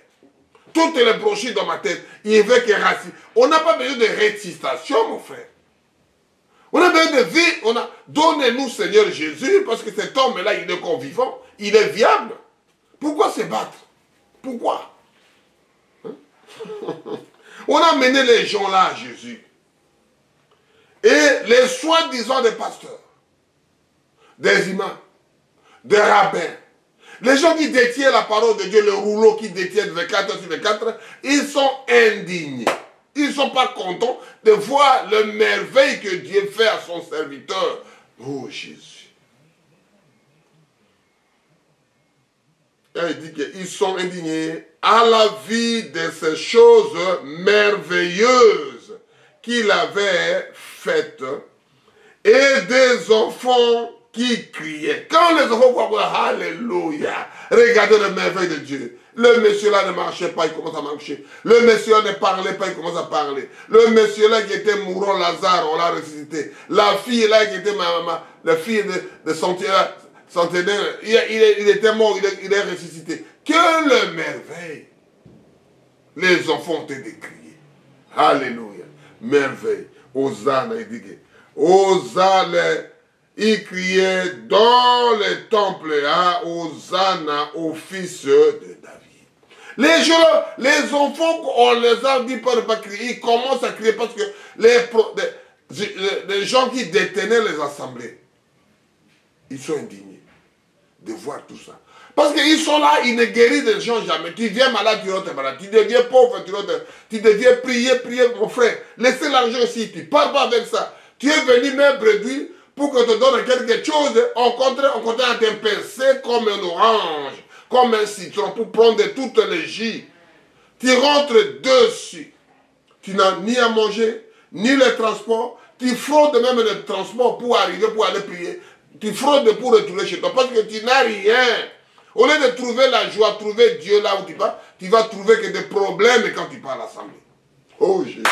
Toutes les brochures dans ma tête, il veut que racine. On n'a pas besoin de récitation, mon frère. On a besoin de vie. Donnez-nous, Seigneur Jésus, parce que cet homme-là, il est encore vivant, il est viable. Pourquoi se battre? Pourquoi? Hein? On a mené les gens là à Jésus. Et les soi-disant des pasteurs, des imams, des rabbins, les gens qui détiennent la parole de Dieu, le rouleau qui détiennent 24 sur 24, ils sont indignés. Ils ne sont pas contents de voir le merveille que Dieu fait à son serviteur. Oh Jésus. Et il dit qu'ils sont indignés à la vue de ces choses merveilleuses qu'il avait faites et des enfants qui criaient. Quand les enfants voient, alléluia, regardez le merveille de Dieu. Le monsieur là ne marchait pas, il commence à marcher. Le monsieur là ne parlait pas, il commence à parler. Le monsieur là qui était mourant, Lazare, on l'a ressuscité. La fille là qui était la fille de centenaire, il était mort, il est ressuscité. Que le merveille. Les enfants ont été criés. Alléluia. Merveille. Hosanna, il dit que Hosanna, il criait dans les temples, hein, Hosanna au fils de David. Les gens, les enfants, on les a dit pas de pas crier, ils commencent à crier parce que les gens qui détenaient les assemblées, ils sont indignés de voir tout ça. Parce qu'ils sont là, ils ne guérissent les gens jamais. Tu deviens malade, tu rentres malade. Tu deviens pauvre, tu deviens prier, mon frère. Laissez l'argent ici, tu ne parles pas avec ça. Tu es venu même bredouille pour que te donne quelque chose. Au contraire, on continue à te pincer comme un orange, comme un citron, pour prendre toutes les jus. Tu rentres dessus. Tu n'as ni à manger, ni le transport. Tu fraudes même le transport pour arriver, pour aller prier. Tu fraudes pour retourner chez toi parce que tu n'as rien. Au lieu de trouver la joie, trouver Dieu là où tu vas trouver que des problèmes quand tu pars à l'assemblée. Oh Jésus.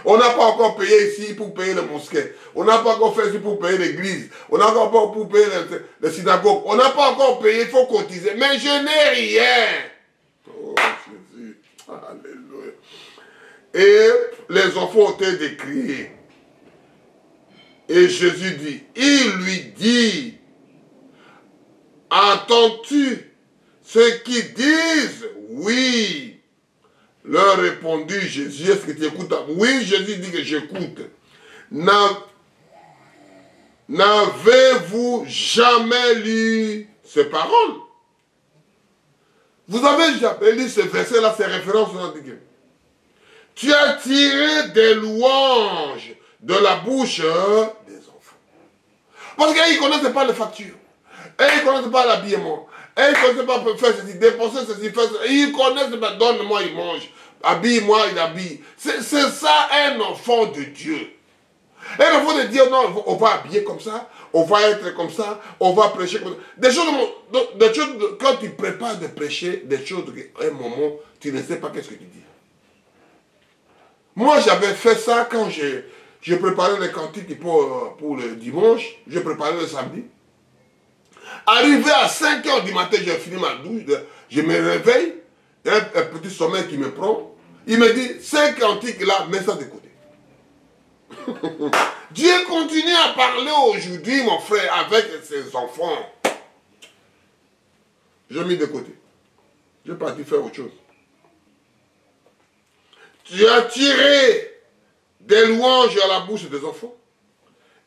On n'a pas encore payé ici pour payer le mosquée. On n'a pas encore fait ici pour payer l'église. On n'a pas encore pour payer le synagogue. On n'a pas encore payé, il faut cotiser. Mais je n'ai rien. Oh Jésus. Alléluia. Et les enfants ont été décriés. Et Jésus dit, il lui dit, entends-tu ceux qui disent oui? Leur répondit Jésus, est-ce que tu écoutes? Oui, Jésus dit que j'écoute. N'avez-vous jamais lu ces paroles? Vous avez jamais lu ce verset-là, ces références? Tu as tiré des louanges de la bouche des enfants. Parce qu'ils ne connaissent pas les factures. Et ils ne connaissent pas l'habillement. Et ils ne connaissent pas faire ceci, dépenser ceci, faire ceci. Ils connaissent pas, donne-moi, il mange. Habille-moi, il habille. C'est ça un enfant de Dieu. Un enfant de Dieu, non, on va habiller comme ça, on va être comme ça, on va prêcher comme ça. Des choses, quand tu prépares de prêcher, des choses, à un moment, tu ne sais pas qu'est-ce que tu dis. Moi, j'avais fait ça quand j'ai préparé les cantiques pour le dimanche, j'ai préparé le samedi. Arrivé à 5 h du matin, j'ai fini ma douche, je me réveille, un petit sommeil qui me prend. Il me dit, ces cantiques-là, mets ça de côté. Dieu continue à parler aujourd'hui, mon frère, avec ses enfants. J'ai mis de côté. J'ai parti faire autre chose. Tu as tiré des louanges à la bouche des enfants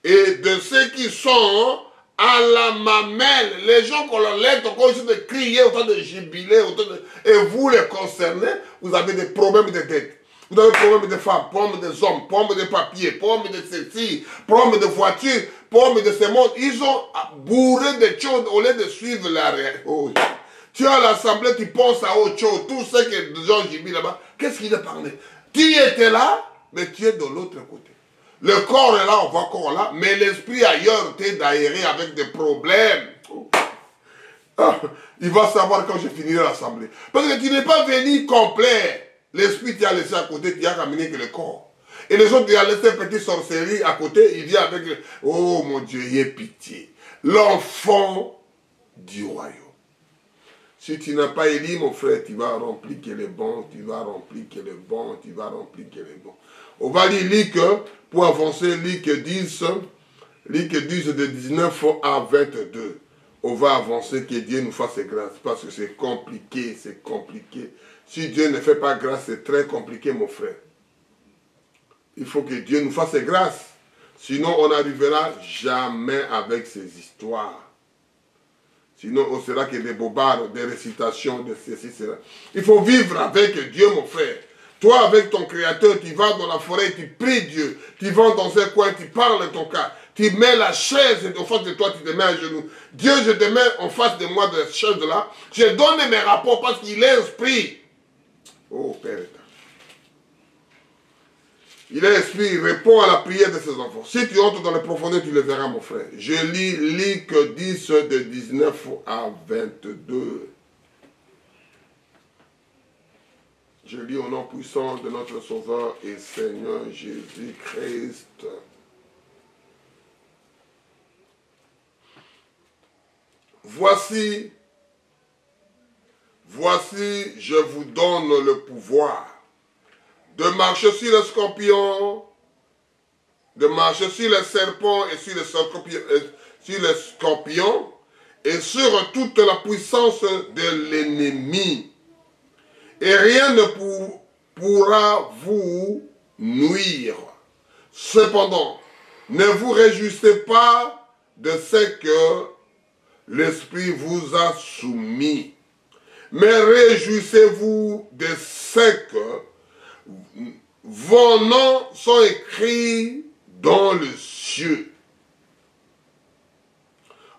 et de ceux qui sont à la mamelle, les gens qu'on leur laisse encore de crier, autant de jubiler, et vous les concernez, vous avez des problèmes de dette. Vous avez des problèmes de femmes, problèmes des hommes, problèmes de papier, problèmes de ceci, problèmes de voitures, problèmes de ce monde. Ils ont bourré de choses au lieu de suivre la réalité. Oh, tu es à l'assemblée, tu penses à autre chose. Tout ce que les gens jubilent là-bas, qu'est-ce qu'il a parlé? Tu étais là, mais tu es de l'autre côté. Le corps est là, on voit corps là, mais l'esprit ailleurs, tu es d'aéré avec des problèmes. Ah, il va savoir quand je finirai l'assemblée. Parce que tu n'es pas venu complet. L'esprit t'a laissé à côté, tu as ramené que le corps. Et les autres, tu as laissé petite sorcellerie à côté, il vient avec le... Oh mon Dieu, il y a pitié. L'enfant du royaume. Si tu n'as pas élu, mon frère, tu vas remplir qu'elle est bon, tu vas remplir qu'elle est bon, tu vas remplir qu'elle est bon. On va lire que, pour avancer, lire que 10 de 19 à 22. On va avancer, que Dieu nous fasse grâce, parce que c'est compliqué, c'est compliqué. Si Dieu ne fait pas grâce, c'est très compliqué, mon frère. Il faut que Dieu nous fasse grâce. Sinon, on n'arrivera jamais avec ces histoires. Sinon, on sera que des bobards, des récitations, de ceci, cela. Il faut vivre avec Dieu, mon frère. Toi, avec ton Créateur, tu vas dans la forêt, tu pries Dieu. Tu vas dans un coin, tu parles de ton cas. Tu mets la chaise en face de toi, tu te mets à genoux. Dieu, je te mets en face de moi de cette chaise-là. Je donne mes rapports parce qu'il est esprit. Oh, Père éternel. Il est esprit, il répond à la prière de ses enfants. Si tu entres dans les profondeurs, tu le verras, mon frère. Je lis que 10 de 19 à 22. Je lis au nom puissant de notre Sauveur et Seigneur Jésus-Christ. Voici, je vous donne le pouvoir de marcher sur les scorpions, de marcher sur les serpents et sur les scorpions et sur toute la puissance de l'ennemi. Et rien ne pourra vous nuire. Cependant, ne vous réjouissez pas de ce que l'Esprit vous a soumis, mais réjouissez-vous de ce que vos noms sont écrits dans le ciel.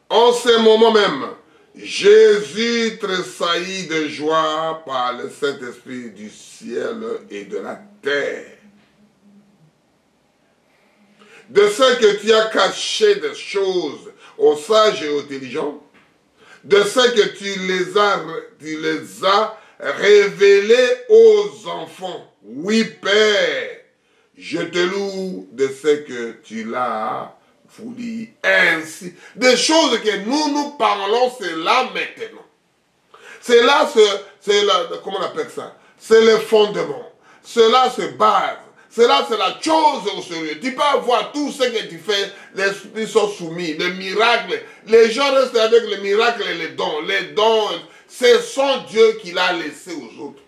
En ce moment même, Jésus tressaillit de joie par le Saint-Esprit du ciel et de la terre. De ce que tu as caché des choses aux sages et aux intelligents, de ce que tu les as révélés aux enfants. Oui, Père, je te loue de ce que tu l'as voulu ainsi. Des choses que nous parlons, c'est là maintenant. C'est là, comment on appelle ça? C'est le fondement. Cela se base. Cela, c'est la chose au sérieux. Tu peux avoir tout ce que tu fais, les esprits sont soumis, les miracles. Les gens restent avec les miracles et les dons. Les dons, ce sont Dieu qui l'a laissé aux autres.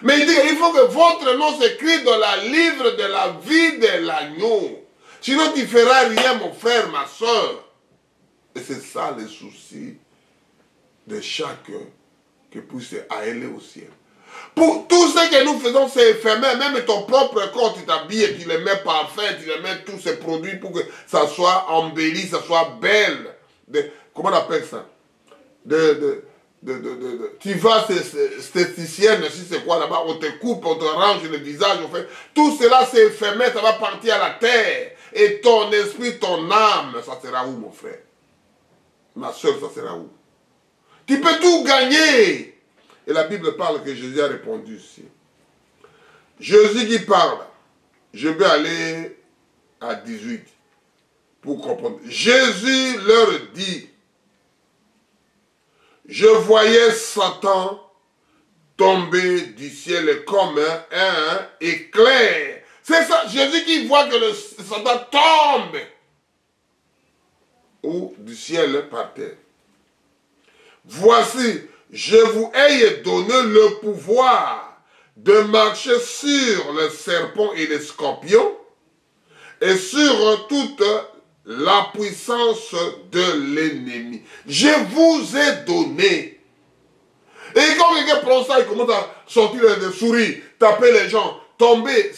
Mais il dit qu'il faut que votre nom s'écrive dans la livre de la vie de l'agneau. Sinon, tu ne feras rien, mon frère, ma soeur. Et c'est ça le souci de chacun qui puisse aller au ciel. Pour tout ce que nous faisons, c'est éphémère. Même ton propre corps, tu t'habilles, tu le mets parfait, tu le mets tous ces produits pour que ça soit embelli, ça soit belle. Comment on appelle ça? Tu vas esthéticienne, si c'est quoi là-bas, on te coupe, on te range le visage, on fait. Tout cela, c'est éphémère, ça va partir à la terre. Et ton esprit, ton âme, ça sera où, mon frère? Ma soeur, ça sera où? Tu peux tout gagner. Et la Bible parle que Jésus a répondu ici. Jésus qui parle, je vais aller à 18 pour comprendre. Jésus leur dit, je voyais Satan tomber du ciel comme un éclair. C'est ça, Jésus qui voit que le Satan tombe ou du ciel par terre. Voici, je vous ai donné le pouvoir de marcher sur les serpents et les scorpions et sur toute la puissance de l'ennemi. Je vous ai donné. Et quand quelqu'un prend ça, il commence à sortir des souris, taper les gens, tomber,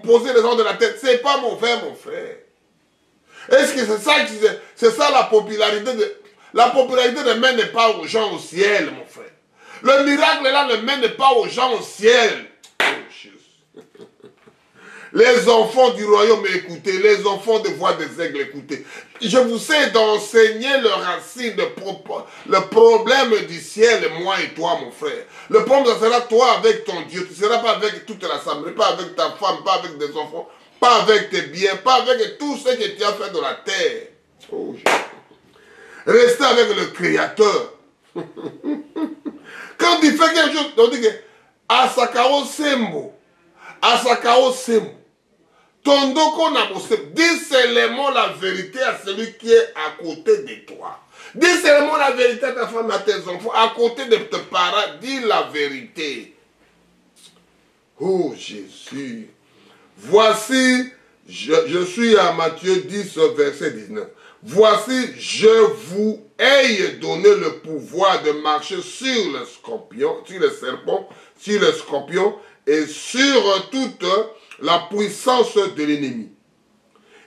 poser les gens de la tête. C'est pas mon frère, mon frère. Est-ce que c'est ça la popularité de... La popularité ne mène pas aux gens au ciel, mon frère. Le miracle là ne mène pas aux gens au ciel. Oh, Jésus. Les enfants du royaume, écoutez. Les enfants de voix des aigles, écoutez. Je vous ai d'enseigner le racine, le problème du ciel, moi et toi, mon frère. Le problème, ça sera toi avec ton Dieu. Tu ne seras pas avec toute l'assemblée, pas avec ta femme, pas avec des enfants, pas avec tes biens, pas avec tout ce que tu as fait de la terre. Oh, Jésus. Restez avec le Créateur. Quand tu fais quelque chose, on dit que Asakao Sembo, Asakao Sembo, Tondoko Nabose, dis seulement la vérité à celui qui est à côté de toi. Dis seulement la vérité à ta femme, à tes enfants, à côté de tes parents, dis la vérité. Oh Jésus. Voici, je suis à Matthieu 10, verset 19. Voici, je vous ai donné le pouvoir de marcher sur les scorpions, sur les serpents, sur les scorpions et sur toute la puissance de l'ennemi.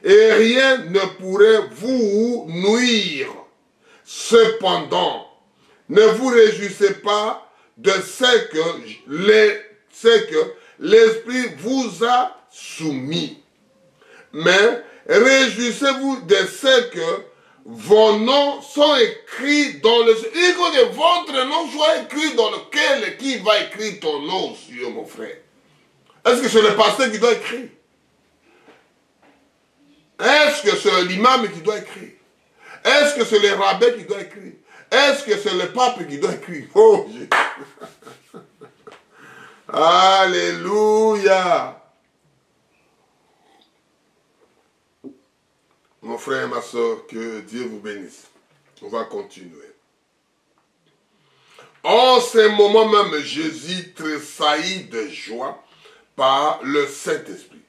Et rien ne pourrait vous nuire. Cependant, ne vous réjouissez pas de ce que l'Esprit vous a soumis. Mais réjouissez-vous de ce que vos noms sont écrits dans le... Il faut que votre nom soit écrit dans lequel qui va écrire ton nom, sur mon frère. Est-ce que c'est le pasteur qui doit écrire? Est-ce que c'est l'imam qui doit écrire? Est-ce que c'est le rabbin qui doit écrire? Est-ce que c'est le pape qui doit écrire? Oh Jésus! Alléluia! Mon frère et ma soeur, que Dieu vous bénisse. On va continuer. En ce moment même, Jésus tressaillit de joie par le Saint-Esprit.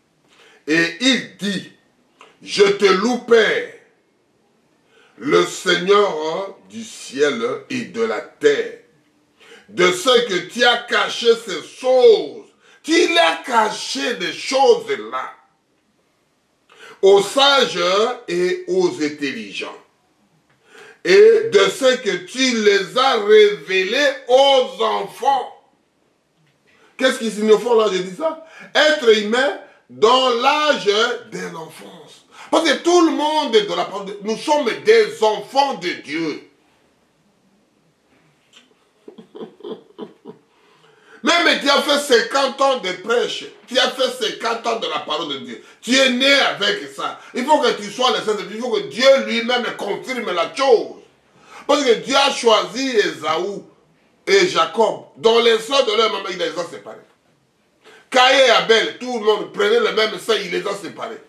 Et il dit, je te loue, Père, le Seigneur du ciel et de la terre, de ce que tu as caché ces choses. Tu as caché des choses là aux sages et aux intelligents, et de ce que tu les as révélés aux enfants. Qu'est-ce qui signifie là, je dis ça? Être humain dans l'âge de l'enfance. Parce que tout le monde est dans la parole. Nous sommes des enfants de Dieu. Même tu as fait 50 ans de prêche, tu as fait 50 ans de la parole de Dieu. Tu es né avec ça. Il faut que tu sois le Saint-Esprit. Il faut que Dieu lui-même confirme la chose. Parce que Dieu a choisi Ésaü et Jacob, dont les sœurs de leur maman, il les a séparés. Caïn et Abel, tout le monde prenait le même sang, il les a séparés.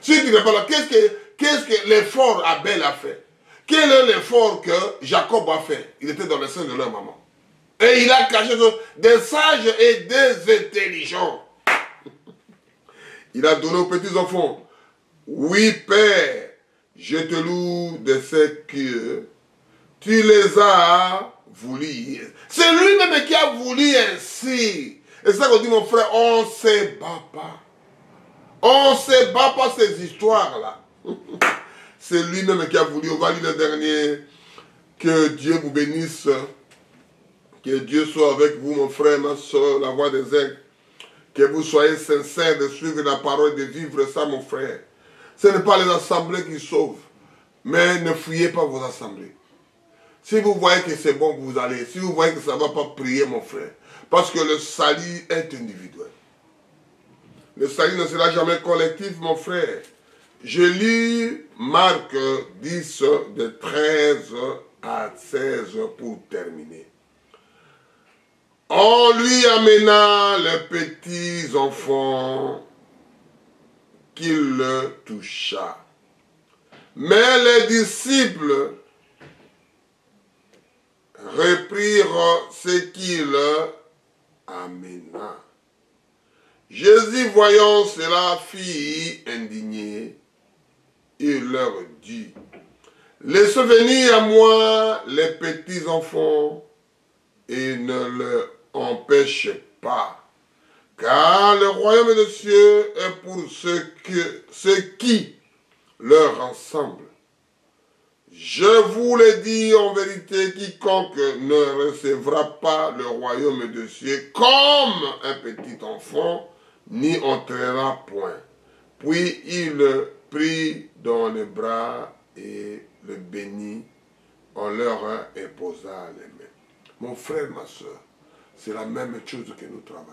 Si tu ne pas là, qu'est-ce que l'effort Abel a fait? Quel est l'effort que Jacob a fait? Il était dans le sein de leur maman. Et il a caché des sages et des intelligents. Il a donné aux petits enfants. Oui, Père, je te loue de ce que tu les as voulu. C'est lui-même qui a voulu ainsi. Et c'est ça qu'on dit, mon frère, on ne se bat pas. On ne se bat pas ces histoires-là. C'est lui-même qui a voulu. On va lire le dernier. Que Dieu vous bénisse. Que Dieu soit avec vous, mon frère, ma soeur, la voix des aigles. Que vous soyez sincères de suivre la parole, de vivre ça, mon frère. Ce n'est pas les assemblées qui sauvent. Mais ne fouillez pas vos assemblées. Si vous voyez que c'est bon, vous allez. Si vous voyez que ça ne va pas, prier, mon frère. Parce que le salut est individuel. Le salut ne sera jamais collectif, mon frère. Je lis Marc 10, de 13 à 16 pour terminer. On lui amena les petits enfants qu'il le toucha. Mais les disciples reprirent ce qu'il amena. Jésus, voyant cela, fit indigné. Il leur dit, laissez venir à moi les petits enfants et ne le empêchez pas, car le royaume des cieux est pour ceux qui leur ressemblent. Je vous le dis en vérité, quiconque ne recevra pas le royaume des cieux comme un petit enfant, n'y entrera point. Puis il le prit dans les bras et le bénit. On leur imposa les mains. Mon frère, ma soeur, c'est la même chose que nous travaillons.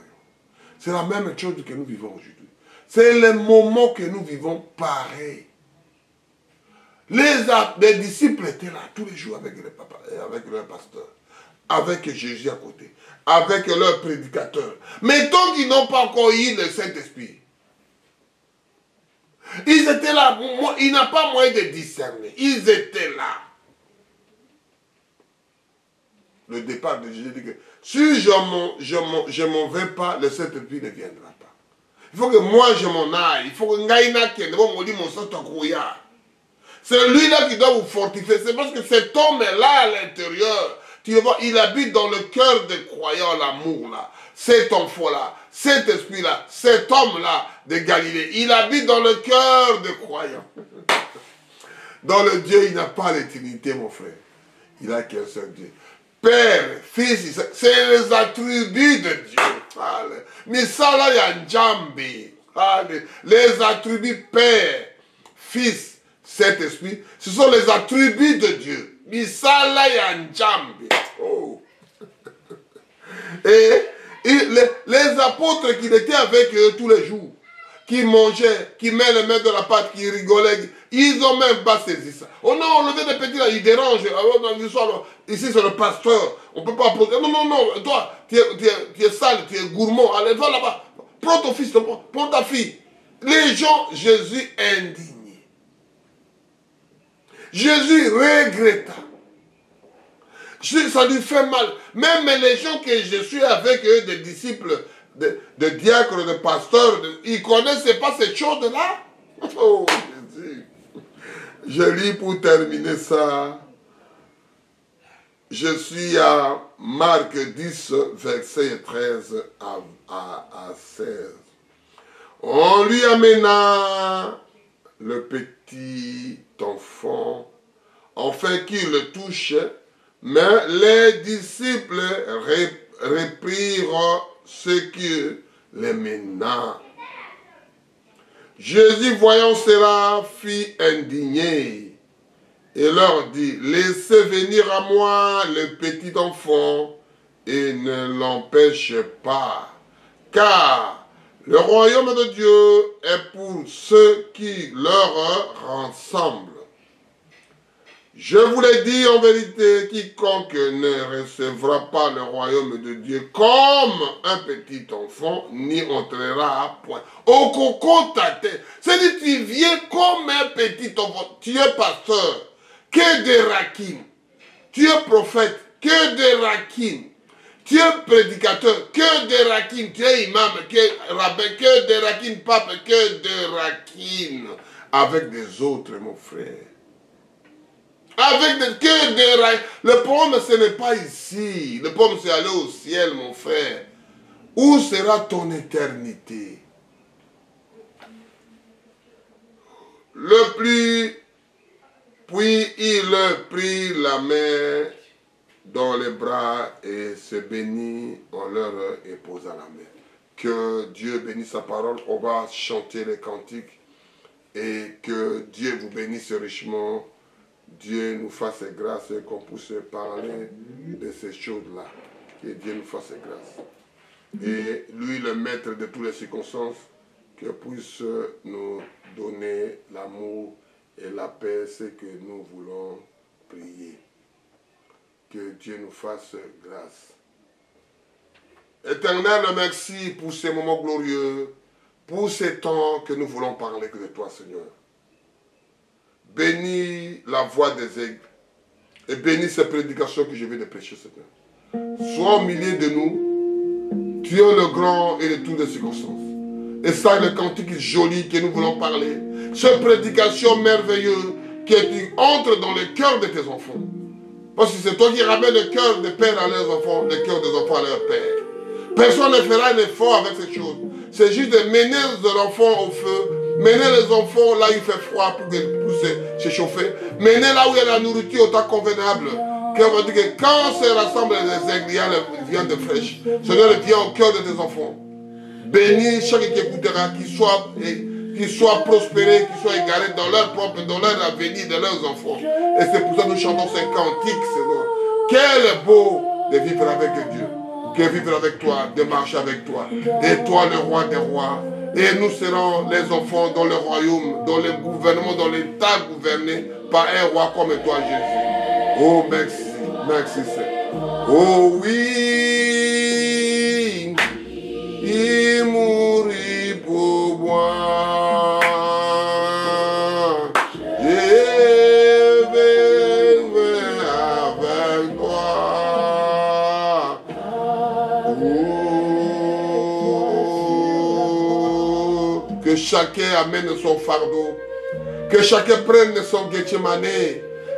C'est la même chose que nous vivons aujourd'hui. C'est le moment que nous vivons pareil. Les disciples étaient là tous les jours avec leur pasteur, avec Jésus à côté, avec leur prédicateur. Mais tant qu'ils n'ont pas encore eu le Saint-Esprit, ils étaient là, il n'a pas moyen de discerner. Ils étaient là. Le départ de Jésus dit que si je m'en vais pas, le Saint-Esprit ne viendra pas. Il faut que moi je m'en aille. Il faut que Ngaïna qui est devant mon Saint-Esprit. C'est lui-là qui doit vous fortifier. C'est parce que cet homme-là à l'intérieur, tu vois, il habite dans le cœur des croyants, l'amour là. Cet enfant-là, cet esprit-là, cet homme-là de Galilée, il habite dans le cœur des croyants. Dans le Dieu, il n'a pas l'éternité, mon frère. Il a qu'un seul Dieu. Père, Fils, c'est les attributs de Dieu. Mais ça là, il y a un djambé. Les attributs Père, Fils, Saint-Esprit, ce sont les attributs de Dieu. Misala Yanjambi. Oh. Et les apôtres qui étaient avec eux tous les jours, qui mangeaient, qui mettaient les mains dans la pâte, qui rigolaient, ils n'ont même pas saisi ça. Oh non, on levait des petits là, ils dérangent. Ici c'est le pasteur, on ne peut pas poser. Non, non, non, toi, tu es sale, tu es gourmand. Allez, va là-bas. Prends ton fils, prends ta fille. Les gens, Jésus indigné. Jésus regretta. Ça lui fait mal. Même les gens que je suis avec eux, des disciples, de diacres, de pasteurs, ils ne connaissaient pas ces choses-là. Oh Jésus. Je lis pour terminer ça. Je suis à Marc 10, verset 13 à 16. On lui amena le petit enfant, enfin qu'il le touche, mais les disciples reprirent ce qui les mena. Jésus, voyant cela, fit indigné et leur dit, laissez venir à moi le petit enfant et ne l'empêche pas. Car le royaume de Dieu est pour ceux qui leur ressemblent. Je vous l'ai dit en vérité, quiconque ne recevra pas le royaume de Dieu comme un petit enfant, n'y entrera à point. Au coco ta tête. C'est-à-dire tu viens comme un petit enfant. Tu es pasteur, que des raquines. Tu es prophète, que des raquines. Tu es prédicateur, que des raquines. Tu es imam, que rabbin, que des raquines, pape, que des raquines. Avec des autres, mon frère. Avec que des raquines. Le problème, ce n'est pas ici. Le problème, c'est aller au ciel, mon frère. Où sera ton éternité? Puis il prit la main dans les bras et se bénit en leur éposa la main. Que Dieu bénisse sa parole. On va chanter les cantiques et que Dieu vous bénisse richement. Dieu nous fasse grâce et qu'on puisse parler de ces choses-là. Que Dieu nous fasse grâce. Et lui, le maître de toutes les circonstances, que puisse nous donner l'amour et la paix, c'est que nous voulons prier. Que Dieu nous fasse grâce. Éternel, merci pour ces moments glorieux, pour ces temps que nous voulons parler que de toi, Seigneur. Bénis la voix des aigles et bénis ces prédications que je vais de prêcher, Seigneur. Sois au milieu de nous, tu es le grand et de toutes les circonstances. Et ça, le cantique joli que nous voulons parler, ces prédications merveilleuses que tu entres dans le cœur de tes enfants. Parce que c'est toi qui ramènes le cœur des pères à leurs enfants, le cœur des enfants à leurs pères. Personne ne fera un effort avec ces choses. C'est juste de mener les enfants au feu, mener les enfants là où il fait froid pour se chauffer, mener là où il y a la nourriture au temps convenable. On va dire que quand se rassemblent les aigles, il y a la viande fraîche. Seigneur, viens au cœur de tes enfants. Bénis chaque qui écoutera, qu'il soit prospéré, qu'il soit égaré dans leur propre, dans leur avenir, de leurs enfants. Et c'est pour ça que nous chantons ces cantiques, Seigneur. Quel est beau de vivre avec Dieu, de vivre avec toi, de marcher avec toi. Et toi, le roi des rois. Et nous serons les enfants dans le royaume, dans le gouvernement, dans l'État gouverné par un roi comme toi, Jésus. Oh, merci, merci, Seigneur. Oh oui, il mourit pour moi. Je vais avec toi. Oh, que chacun amène son fardeau. Que chacun prenne son Gethsemane.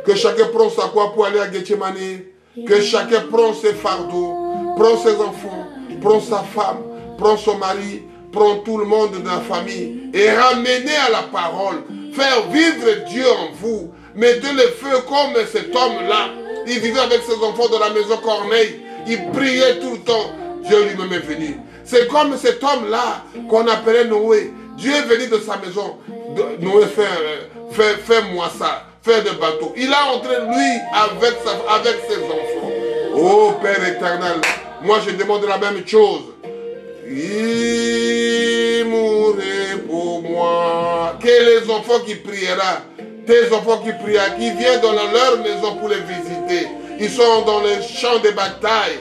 Que chacun prenne sa croix pour aller à Gethsemane. Que chacun prenne ses fardeaux. Prend ses enfants. Prend sa femme. Prend son mari. Prend tout le monde de la famille. Et ramenez à la parole. Faire vivre Dieu en vous. Mettez le feu comme cet homme-là. Il vivait avec ses enfants dans la maison Corneille. Il priait tout le temps. Dieu lui-même est venu. C'est comme cet homme-là qu'on appelait Noé. Dieu est venu de sa maison. Noé fais-moi ça. Faire des bateaux. Il a entré lui avec ses enfants. Oh Père éternel, moi je demande la même chose. Il mourrait pour moi. Que les enfants qui prieront, tes enfants qui prient, qui viennent dans leur maison pour les visiter. Ils sont dans les champs de bataille.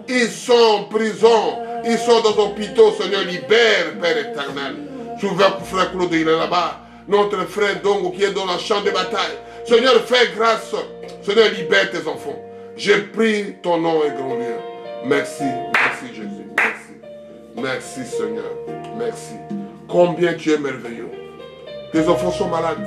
Ils sont en prison. Ils sont dans hôpitaux. Seigneur, libère, Père éternel. Souvent, frère Claude, il est là-bas. Notre frère Dongo qui est dans le champ de bataille. Seigneur, fais grâce. Seigneur, libère tes enfants. Je prie ton nom est grand Dieu. Merci, merci Jésus. Merci. Merci Seigneur. Merci. Combien tu es merveilleux. Tes enfants sont malades.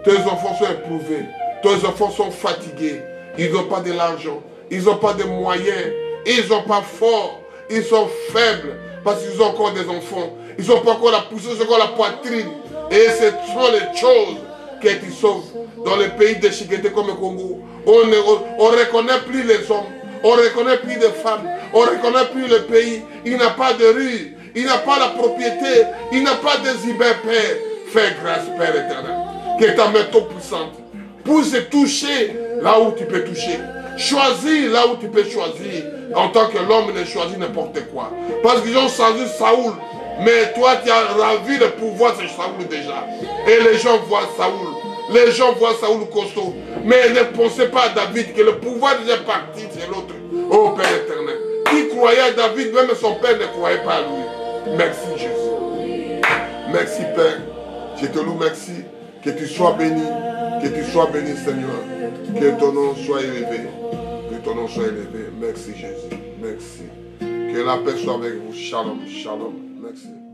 Tes enfants sont éprouvés. Tes enfants sont fatigués. Ils n'ont pas de l'argent. Ils n'ont pas de moyens. Ils n'ont pas fort. Ils sont faibles parce qu'ils ont encore des enfants. Ils n'ont pas encore la poussée, ils ont encore la poitrine. Et ce sont les choses qui te sauvent. Dans les pays de Chigueté comme le Congo, on ne reconnaît plus les hommes. On ne reconnaît plus les femmes. On ne reconnaît plus le pays. Il n'a pas de rue. Il n'a pas la propriété. Il n'a pas de zibé, Père. Fais grâce, Père éternel. Que ta main toute puissante puisse toucher là où tu peux toucher. Choisis là où tu peux choisir. en tant que l'homme ne choisit n'importe quoi. Parce qu'ils ont choisi Saoul. Mais toi, tu as ravi le pouvoir de Saoul déjà. Et les gens voient Saoul. Les gens voient Saoul costaud. Mais ne pensez pas à David que le pouvoir déjà parti, c'est l'autre. Oh Père éternel. Qui croyait à David, même son père ne croyait pas à lui. Merci Jésus. Merci Père. Je te loue, merci. Que tu sois béni. Que tu sois béni Seigneur. Que ton nom soit élevé. Que ton nom soit élevé. Merci Jésus. Merci. Que la paix soit avec vous. Shalom. Shalom. Merci.